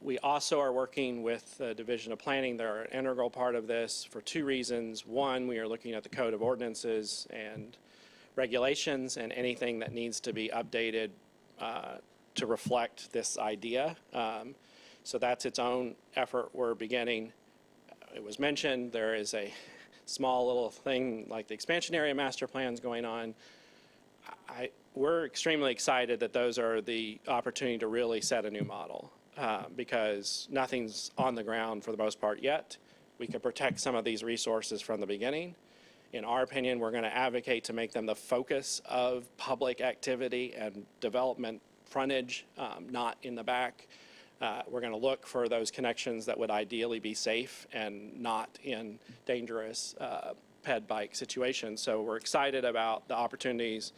We also are working with the Division of Planning. They're an integral part of this for two reasons. One, we are looking at the Code of Ordinances and regulations and anything that needs to be updated to reflect this idea. So that's its own effort we're beginning. It was mentioned there is a small little thing like the expansion area master plans going on. We're extremely excited that those are the opportunity to really set a new model because nothing's on the ground for the most part yet. We could protect some of these resources from the beginning. In our opinion, we're going to advocate to make them the focus of public activity and development frontage, not in the back. We're going to look for those connections that would ideally be safe and not in dangerous ped bike situations. So we're excited about the opportunities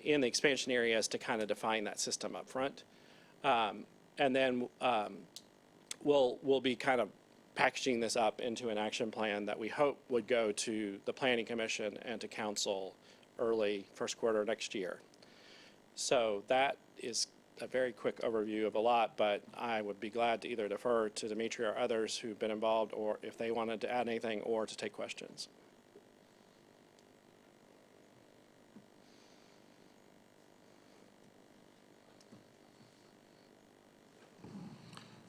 in the expansion areas to kind of define that system up front. And then we'll be kind of packaging this up into an action plan that we hope would go to the Planning Commission and to Council early first quarter next year. So that is a very quick overview of a lot, but I would be glad to either defer to Dimitri or others who've been involved, or if they wanted to add anything, or to take questions.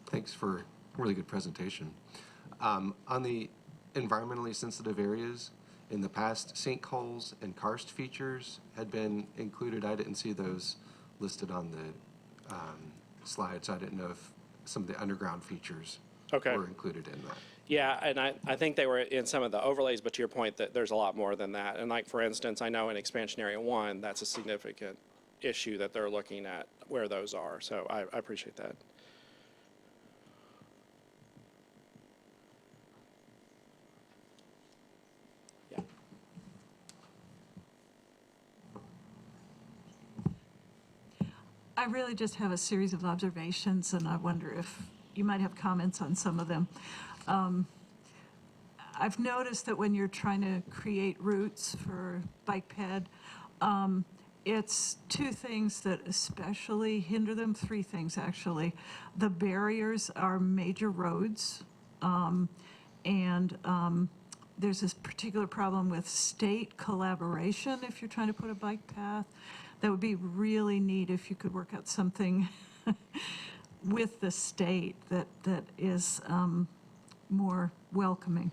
Thanks for a really good presentation. On the environmentally sensitive areas, in the past, sinkholes and karst features had been included. I didn't see those listed on the slide, so I didn't know if some of the underground features were included in that. Yeah, and I think they were in some of the overlays, but to your point that there's a lot more than that. And like, for instance, I know in Expansion Area 1, that's a significant issue that they're looking at where those are. So I appreciate that. I really just have a series of observations, and I wonder if you might have comments on some of them. I've noticed that when you're trying to create routes for bike ped, it's two things that especially hinder them, three things actually. The barriers are major roads, and there's this particular problem with state collaboration if you're trying to put a bike path. That would be really neat if you could work out something with the state that is more welcoming.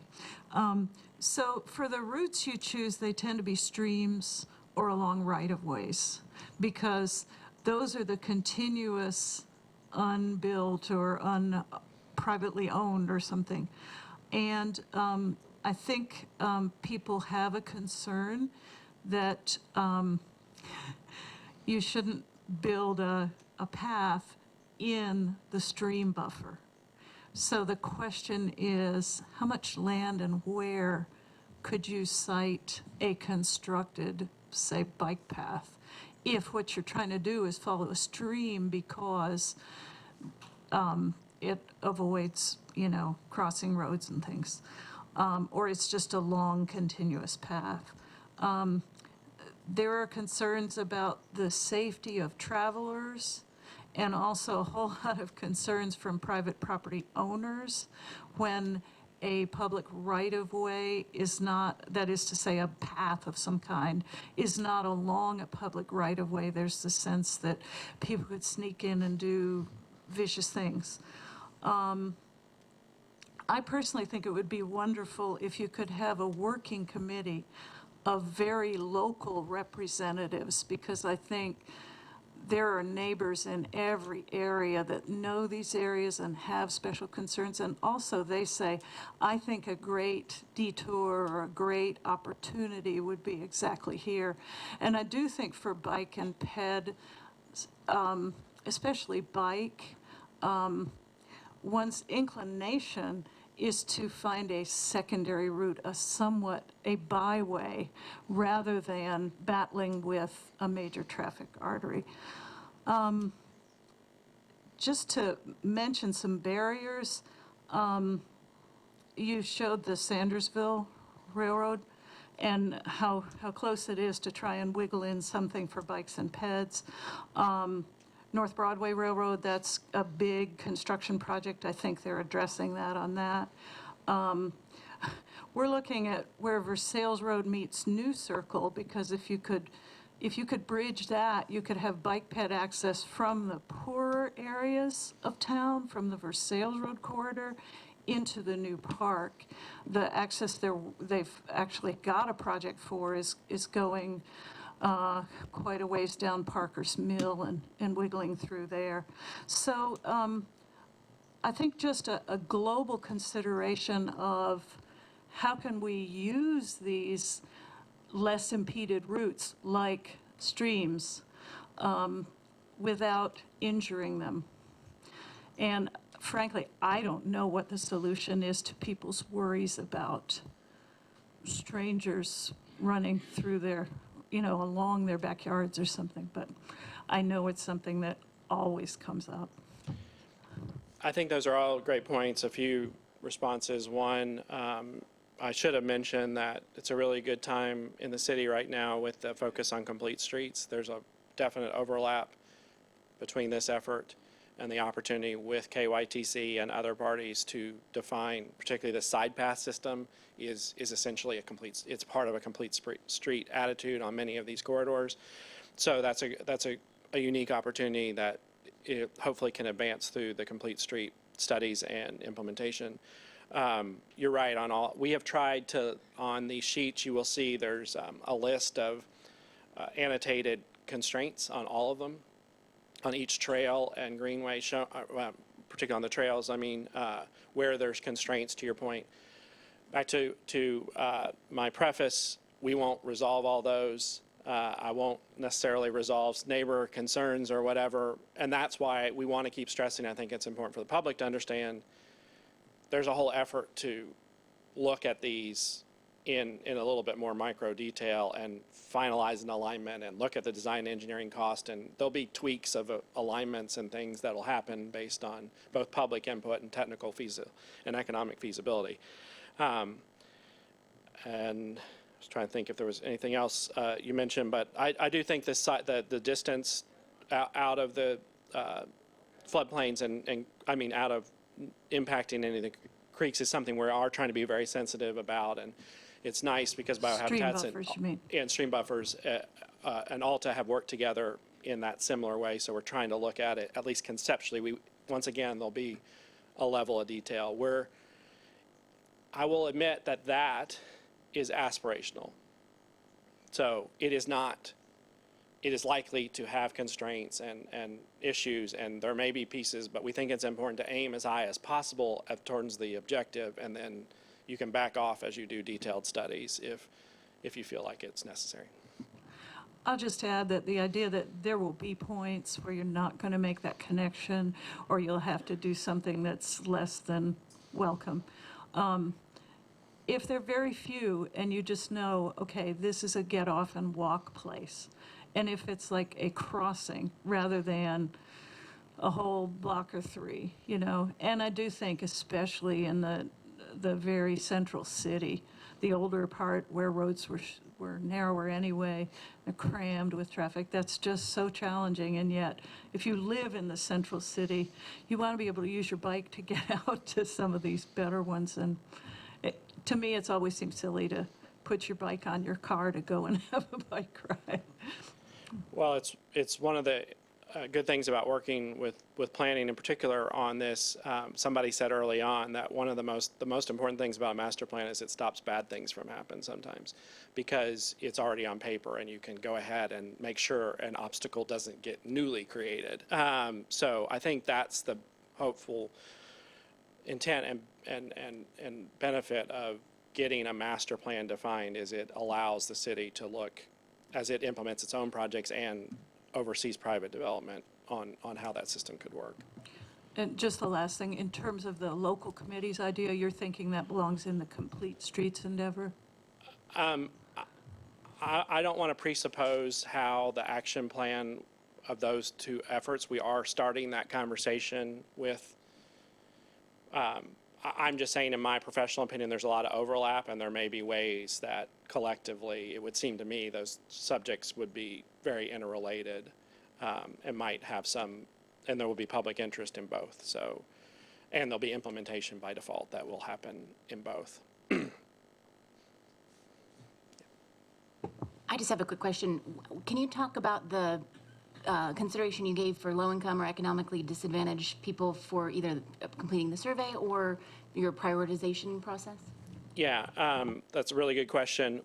So for the routes you choose, they tend to be streams or along right-of-ways, because those are the continuous unbuilt or privately owned or something. And I think people have a concern that you shouldn't build a path in the stream buffer. So the question is, how much land and where could you site a constructed, say, bike path, if what you're trying to do is follow a stream because it avoids, crossing roads and things, or it's just a long, continuous path. There are concerns about the safety of travelers, and also a whole lot of concerns from private property owners when a public right-of-way is not, that is to say, a path of some kind, is not along a public right-of-way. There's the sense that people could sneak in and do vicious things. I personally think it would be wonderful if you could have a working committee of very local representatives, because I think there are neighbors in every area that know these areas and have special concerns. And also they say, I think a great detour or a great opportunity would be exactly here. And I do think for bike and ped, especially bike, one's inclination is to find a secondary route, a byway, rather than battling with a major traffic artery. Just to mention some barriers, you showed the Sandersville Railroad and how close it is to try and wiggle in something for bikes and peds. North Broadway Railroad, that's a big construction project. I think they're addressing that on that. We're looking at where Versailles Road meets New Circle, because if you could bridge that, you could have bike ped access from the poorer areas of town, from the Versailles Road corridor into the new park. The access there, they've actually got a project for is going quite a ways down Parker's Mill and wiggling through there. So I think just a global consideration of how can we use these less impeded routes like streams without injuring them. And frankly, I don't know what the solution is to people's worries about strangers running through their, along their backyards or something, but I know it's something that always comes up. I think those are all great points. A few responses. One, I should have mentioned that it's a really good time in the city right now with the focus on complete streets. There's a definite overlap between this effort and the opportunity with KYTC and other parties to define, particularly the side path system is essentially it's part of a complete street attitude on many of these corridors. So that's a unique opportunity that it hopefully can advance through the complete street studies and implementation. You're right on all. We have tried to, on these sheets, you will see there's a list of annotated constraints on all of them, on each trail and greenway, particularly on the trails, where there's constraints, to your point. Back to my preface, we won't resolve all those. I won't necessarily resolve neighbor concerns or whatever, and that's why we want to keep stressing. I think it's important for the public to understand there's a whole effort to look at these in a little bit more micro detail and finalize an alignment and look at the design engineering cost, and there'll be tweaks of alignments and things that'll happen based on both public input and technical and economic feasibility. And I was trying to think if there was anything else you mentioned, but I do think the distance out of the floodplains and out of impacting any of the creeks is something we are trying to be very sensitive about. And it's nice because biohabitats and stream buffers and Alta have worked together in that similar way. So we're trying to look at it, at least conceptually. Once again, there'll be a level of detail. I will admit that that is aspirational. So it is not, it is likely to have constraints and issues, and there may be pieces, but we think it's important to aim as high as possible towards the objective, and then you can back off as you do detailed studies if you feel like it's necessary. I'll just add that the idea that there will be points where you're not going to make that connection, or you'll have to do something that's less than welcome. If they're very few and you just know, okay, this is a get off and walk place, and if it's like a crossing rather than a whole block or three, you know, and I do think especially in the very central city, the older part where roads were narrower anyway, they're crammed with traffic, that's just so challenging. And yet, if you live in the central city, you want to be able to use your bike to get out to some of these better ones. And to me, it's always seemed silly to put your bike on your car to go and have a bike ride. Well, it's one of the good things about working with planning in particular on this. Somebody said early on that one of the most important things about a master plan is it stops bad things from happening sometimes, because it's already on paper and you can go ahead and make sure an obstacle doesn't get newly created. So I think that's the hopeful intent and benefit of getting a master plan defined, is it allows the city to look as it implements its own projects and oversees private development on how that system could work. And just the last thing, in terms of the local committee's idea, you're thinking that belongs in the Complete Streets endeavor? I don't want to presuppose how the action plan of those two efforts. We are starting that conversation with, I'm just saying in my professional opinion, there's a lot of overlap, and there may be ways that collectively, it would seem to me, those subjects would be very interrelated, and might have some, and there will be public interest in both. So, and there'll be implementation by default that will happen in both. I just have a quick question. Can you talk about the consideration you gave for low-income or economically disadvantaged people for either completing the survey or your prioritization process? Yeah, that's a really good question.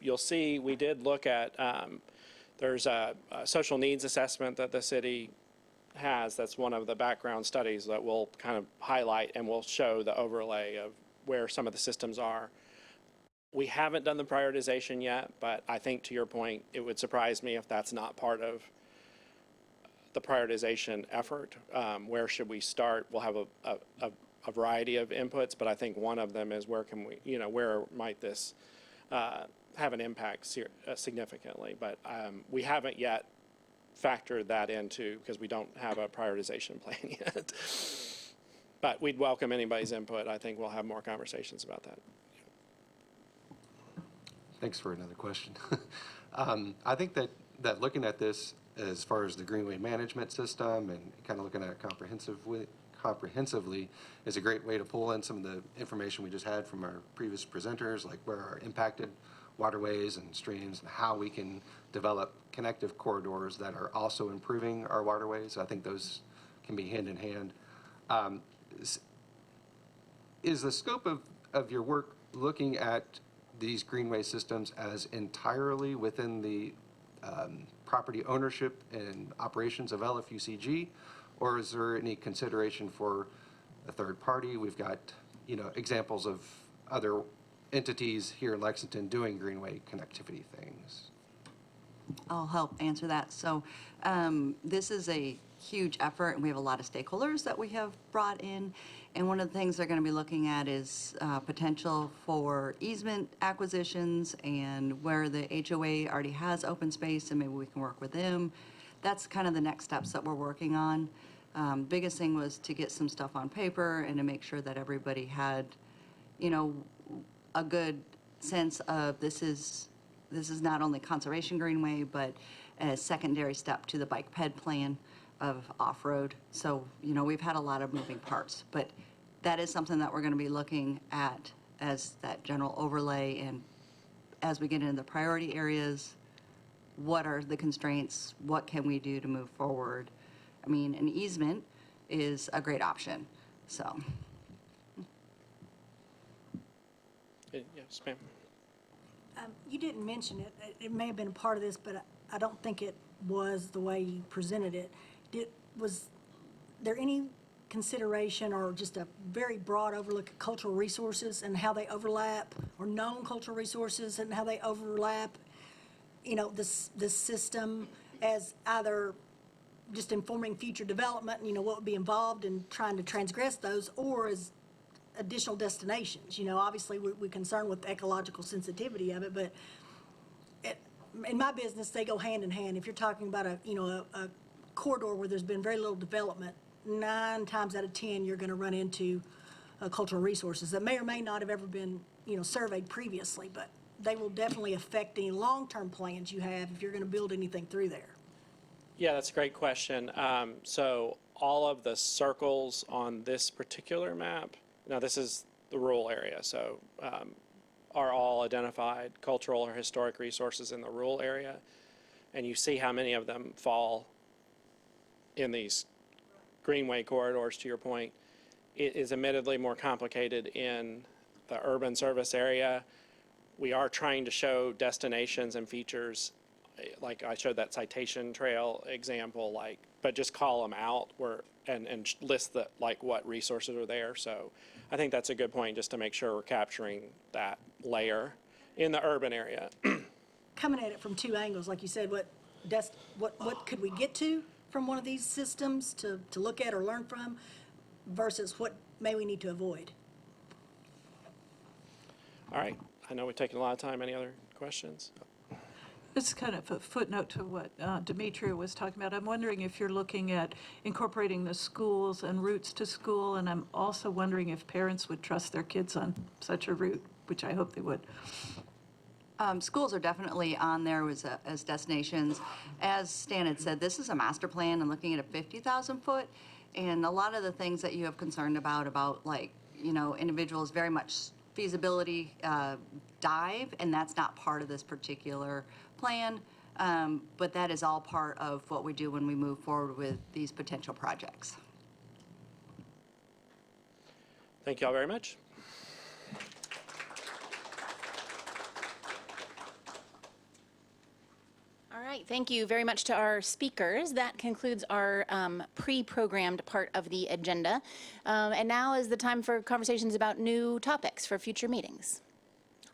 You'll see we did look at, there's a social needs assessment that the city has. That's one of the background studies that we'll kind of highlight, and we'll show the overlay of where some of the systems are. We haven't done the prioritization yet, but I think to your point, it would surprise me if that's not part of the prioritization effort. Where should we start? We'll have a variety of inputs, but I think one of them is where can we, you know, where might this have an impact significantly? But we haven't yet factored that into, because we don't have a prioritization plan yet. But we'd welcome anybody's input. I think we'll have more conversations about that. Thanks for another question. I think that looking at this as far as the greenway management system and kind of looking at it comprehensively is a great way to pull in some of the information we just had from our previous presenters, like where are impacted waterways and streams and how we can develop connective corridors that are also improving our waterways. I think those can be hand in hand. Is the scope of your work looking at these greenway systems as entirely within the property ownership and operations of LFUCG, or is there any consideration for a third party? We've got, you know, examples of other entities here in Lexington doing greenway connectivity things. I'll help answer that. So this is a huge effort, and we have a lot of stakeholders that we have brought in. And one of the things they're going to be looking at is potential for easement acquisitions, and where the HOA already has open space, and maybe we can work with them. That's kind of the next steps that we're working on. Biggest thing was to get some stuff on paper and to make sure that everybody had, you know, a good sense of this is not only conservation greenway, but a secondary step to the bike ped plan of off-road. So, you know, we've had a lot of moving parts, but that is something that we're going to be looking at as that general overlay. And as we get into the priority areas, what are the constraints? What can we do to move forward? I mean, an easement is a great option, so. Yes, ma'am. You didn't mention it. It may have been a part of this, but I don't think it was the way you presented it. Was there any consideration or just a very broad overlook at cultural resources and how they overlap, or known cultural resources and how they overlap, this system as either just informing future development, what would be involved in trying to transgress those, or as additional destinations? Obviously, we're concerned with the ecological sensitivity of it, but in my business, they go hand in hand. If you're talking about a corridor where there's been very little development, 9 times out of 10, you're going to run into cultural resources that may or may not have ever been, surveyed previously, but they will definitely affect any long-term plans you have if you're going to build anything through there. Yeah, that's a great question. So all of the circles on this particular map, now this is the rural area, so are all identified cultural or historic resources in the rural area. And you see how many of them fall in these greenway corridors, to your point. It is admittedly more complicated in the urban service area. We are trying to show destinations and features, like I showed that citation trail example, but just call them out and list what resources are there. So I think that's a good point, just to make sure we're capturing that layer in the urban area. Coming at it from 2 angles, like you said, what could we get to from one of these systems to look at or learn from, versus what may we need to avoid? All right, I know we've taken a lot of time. Any other questions? It's kind of a footnote to what Demetria was talking about. I'm wondering if you're looking at incorporating the schools and routes to school, and I'm also wondering if parents would trust their kids on such a route, which I hope they would. Schools are definitely on there as destinations. As Stan had said, this is a master plan and looking at a 50,000 foot. And a lot of the things that you have concerned about individuals, very much feasibility dive, and that's not part of this particular plan. But that is all part of what we do when we move forward with these potential projects. Thank you all very much. All right, thank you very much to our speakers. That concludes our pre-programmed part of the agenda. And now is the time for conversations about new topics for future meetings.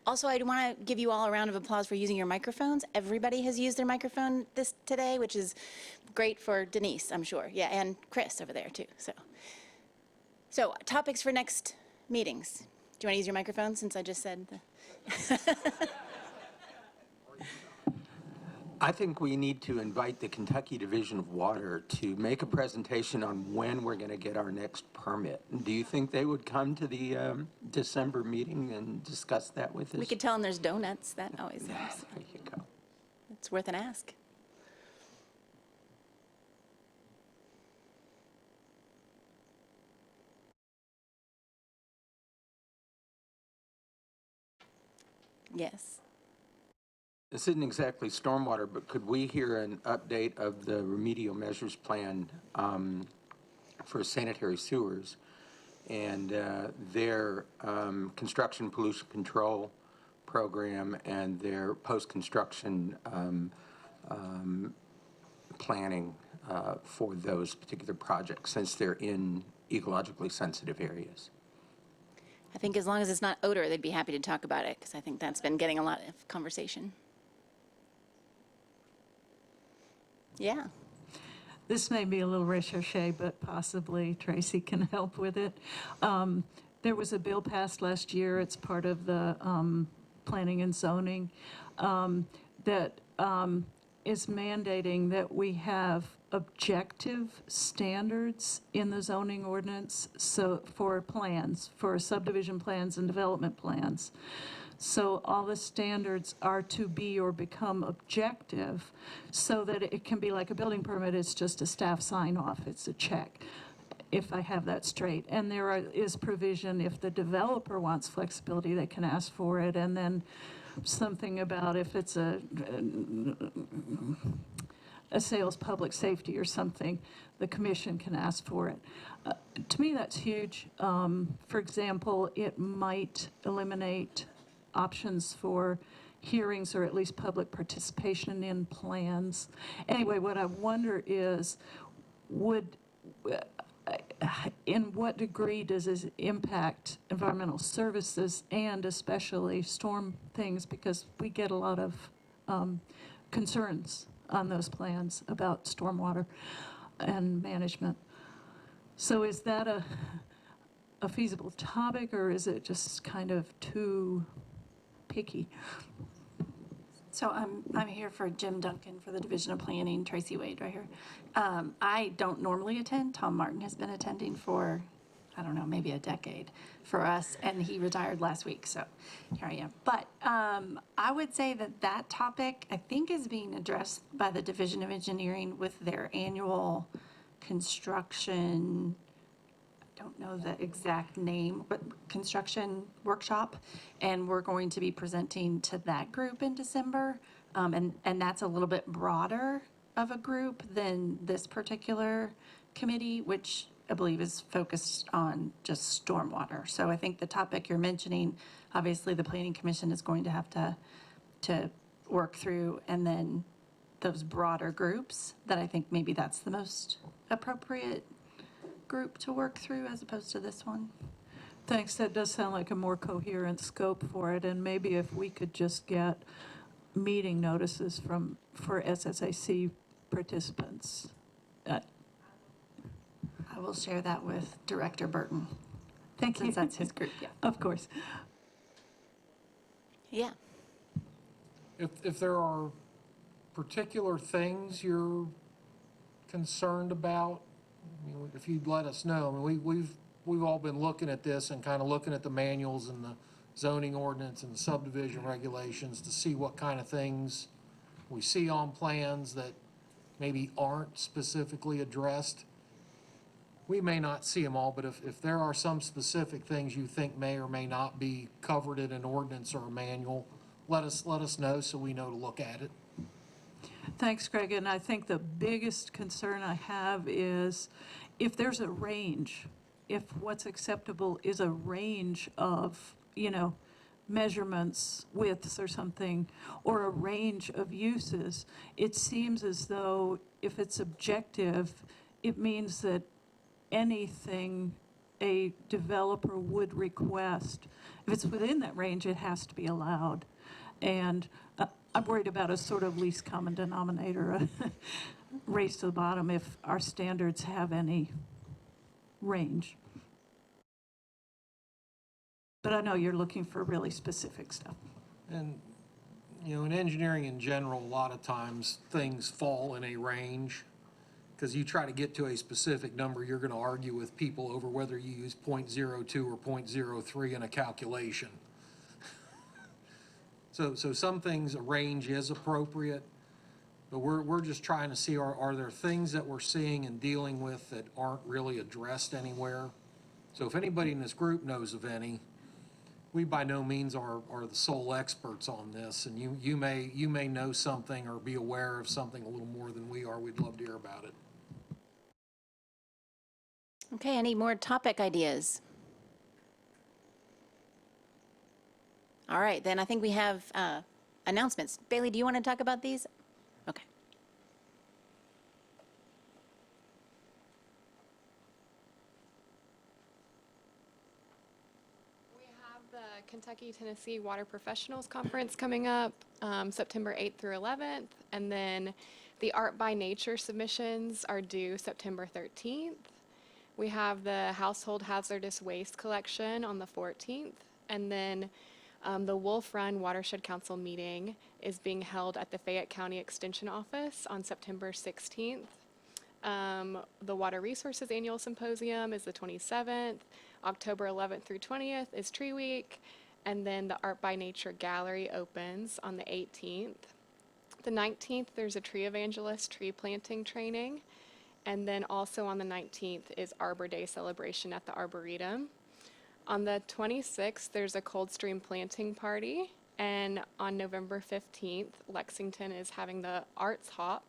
Also, I want to give you all a round of applause for using your microphones. Everybody has used their microphone today, which is great for Denise, I'm sure. Yeah, and Chris over there too. So topics for next meetings. Do you want to use your microphone since I just said I think we need to invite the Kentucky Division of Water to make a presentation on when we're going to get our next permit. Do you think they would come to the December meeting and discuss that with us? We could tell them there's donuts. That always helps. There you go. It's worth an ask. Yes. This isn't exactly stormwater, but could we hear an update of the remedial measures plan for sanitary sewers and their construction pollution control program and their post-construction planning for those particular projects, since they're in ecologically sensitive areas? I think as long as it's not odor, they'd be happy to talk about it, because I think that's been getting a lot of conversation. Yeah. This may be a little recherche, but possibly Tracy can help with it. There was a bill passed last year, it's part of the planning and zoning, that is mandating that we have objective standards in the zoning ordinance, so for plans, for subdivision plans and development plans. So all the standards are to be or become objective, so that it can be like a building permit, it's just a staff sign off, it's a check, if I have that straight. And there is provision, if the developer wants flexibility, they can ask for it. And then something about if it's a sales public safety or something, the commission can ask for it. To me, that's huge. For example, it might eliminate options for hearings or at least public participation in plans. Anyway, what I wonder is, in what degree does this impact environmental services and especially storm things? Because we get a lot of concerns on those plans about stormwater and management. So is that a feasible topic, or is it just kind of too picky? So I'm here for Jim Duncan for the Division of Planning, Tracy Wade right here. I don't normally attend. Tom Martin has been attending for, I don't know, maybe a decade for us, and he retired last week, so here I am. But I would say that topic, I think, is being addressed by the Division of Engineering with their annual construction, I don't know the exact name, but construction workshop, and we're going to be presenting to that group in December, and that's a little bit broader of a group than this particular committee, which I believe is focused on just stormwater. So I think the topic you're mentioning, obviously the Planning Commission is going to have to work through, and then those broader groups, that I think maybe that's the most appropriate group to work through as opposed to this one. Thanks, that does sound like a more coherent scope for it, and maybe if we could just get meeting notices for SSAC participants. I will share that with Director Burton. Thank you. Since that's his group, yeah. Of course. Yeah. If there are particular things you're concerned about, I mean, if you'd let us know. I mean, we've all been looking at this and kind of looking at the manuals and the zoning ordinance and the subdivision regulations to see what kind of things we see on plans that maybe aren't specifically addressed. We may not see them all, but if there are some specific things you think may or may not be covered in an ordinance or a manual, let us know so we know to look at it. Thanks, Greg, and I think the biggest concern I have is if there's a range, if what's acceptable is a range of, measurements, widths or something, or a range of uses, it seems as though if it's objective, it means that anything a developer would request, if it's within that range, it has to be allowed. And I'm worried about a sort of least common denominator, a race to the bottom, if our standards have any range. But I know you're looking for really specific stuff. And, in engineering in general, a lot of times things fall in a range. Because you try to get to a specific number, you're going to argue with people over whether you use 0.02 or 0.03 in a calculation. So some things, a range is appropriate, but we're just trying to see, are there things that we're seeing and dealing with that aren't really addressed anywhere? So if anybody in this group knows of any, we by no means are the sole experts on this, and you may know something or be aware of something a little more than we are. We'd love to hear about it. Okay, any more topic ideas? All right, then I think we have announcements. Bailey, do you want to talk about these? Okay. We have the Kentucky-Tennessee Water Professionals Conference coming up September 8th through 11th, and then the Art by Nature submissions are due September 13th. We have the Household Hazardous Waste Collection on the 14th, and then the Wolf Run Watershed Council meeting is being held at the Fayette County Extension Office on September 16th. The Water Resources Annual Symposium is the 27th. October 11th through 20th is Tree Week, and then the Art by Nature Gallery opens on the 18th. The 19th, there's a Tree Evangelist tree planting training, and then also on the 19th is Arbor Day celebration at the Arboretum. On the 26th, there's a Cold Stream planting party, and on November 15th, Lexington is having the Arts Hop.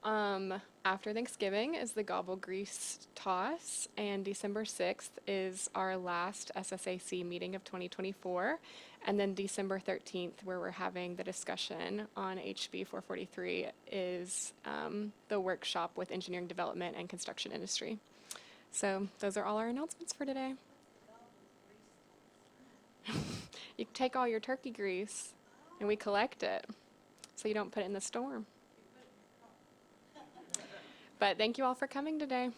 After Thanksgiving is the Gobble Grease Toss, and December 6th is our last SSAC meeting of 2024. And then December 13th, where we're having the discussion on HB 443, is the workshop with engineering development and construction industry. So those are all our announcements for today. You take all your turkey grease and we collect it so you don't put it in the storm. But thank you all for coming today.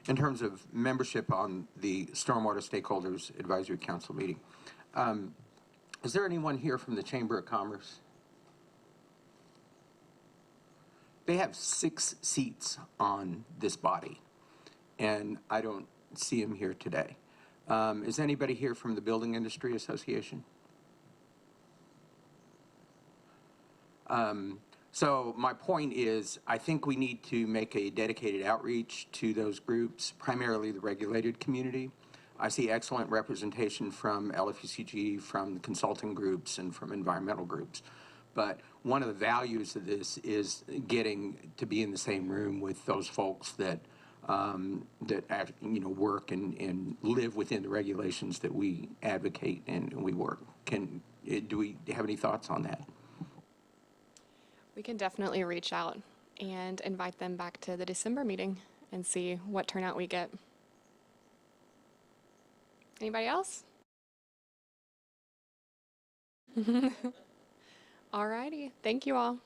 In terms of membership on the Stormwater Stakeholders Advisory Council meeting, is there anyone here from the Chamber of Commerce? They have 6 seats on this body, and I don't see them here today. Is anybody here from the Building Industry Association? So my point is, I think we need to make a dedicated outreach to those groups, primarily the regulated community. I see excellent representation from LFUCG, from the consulting groups, and from environmental groups. But one of the values of this is getting to be in the same room with those folks that work and live within the regulations that we advocate and we work. Do we have any thoughts on that? We can definitely reach out and invite them back to the December meeting and see what turnout we get. Anybody else? All righty. Thank you all.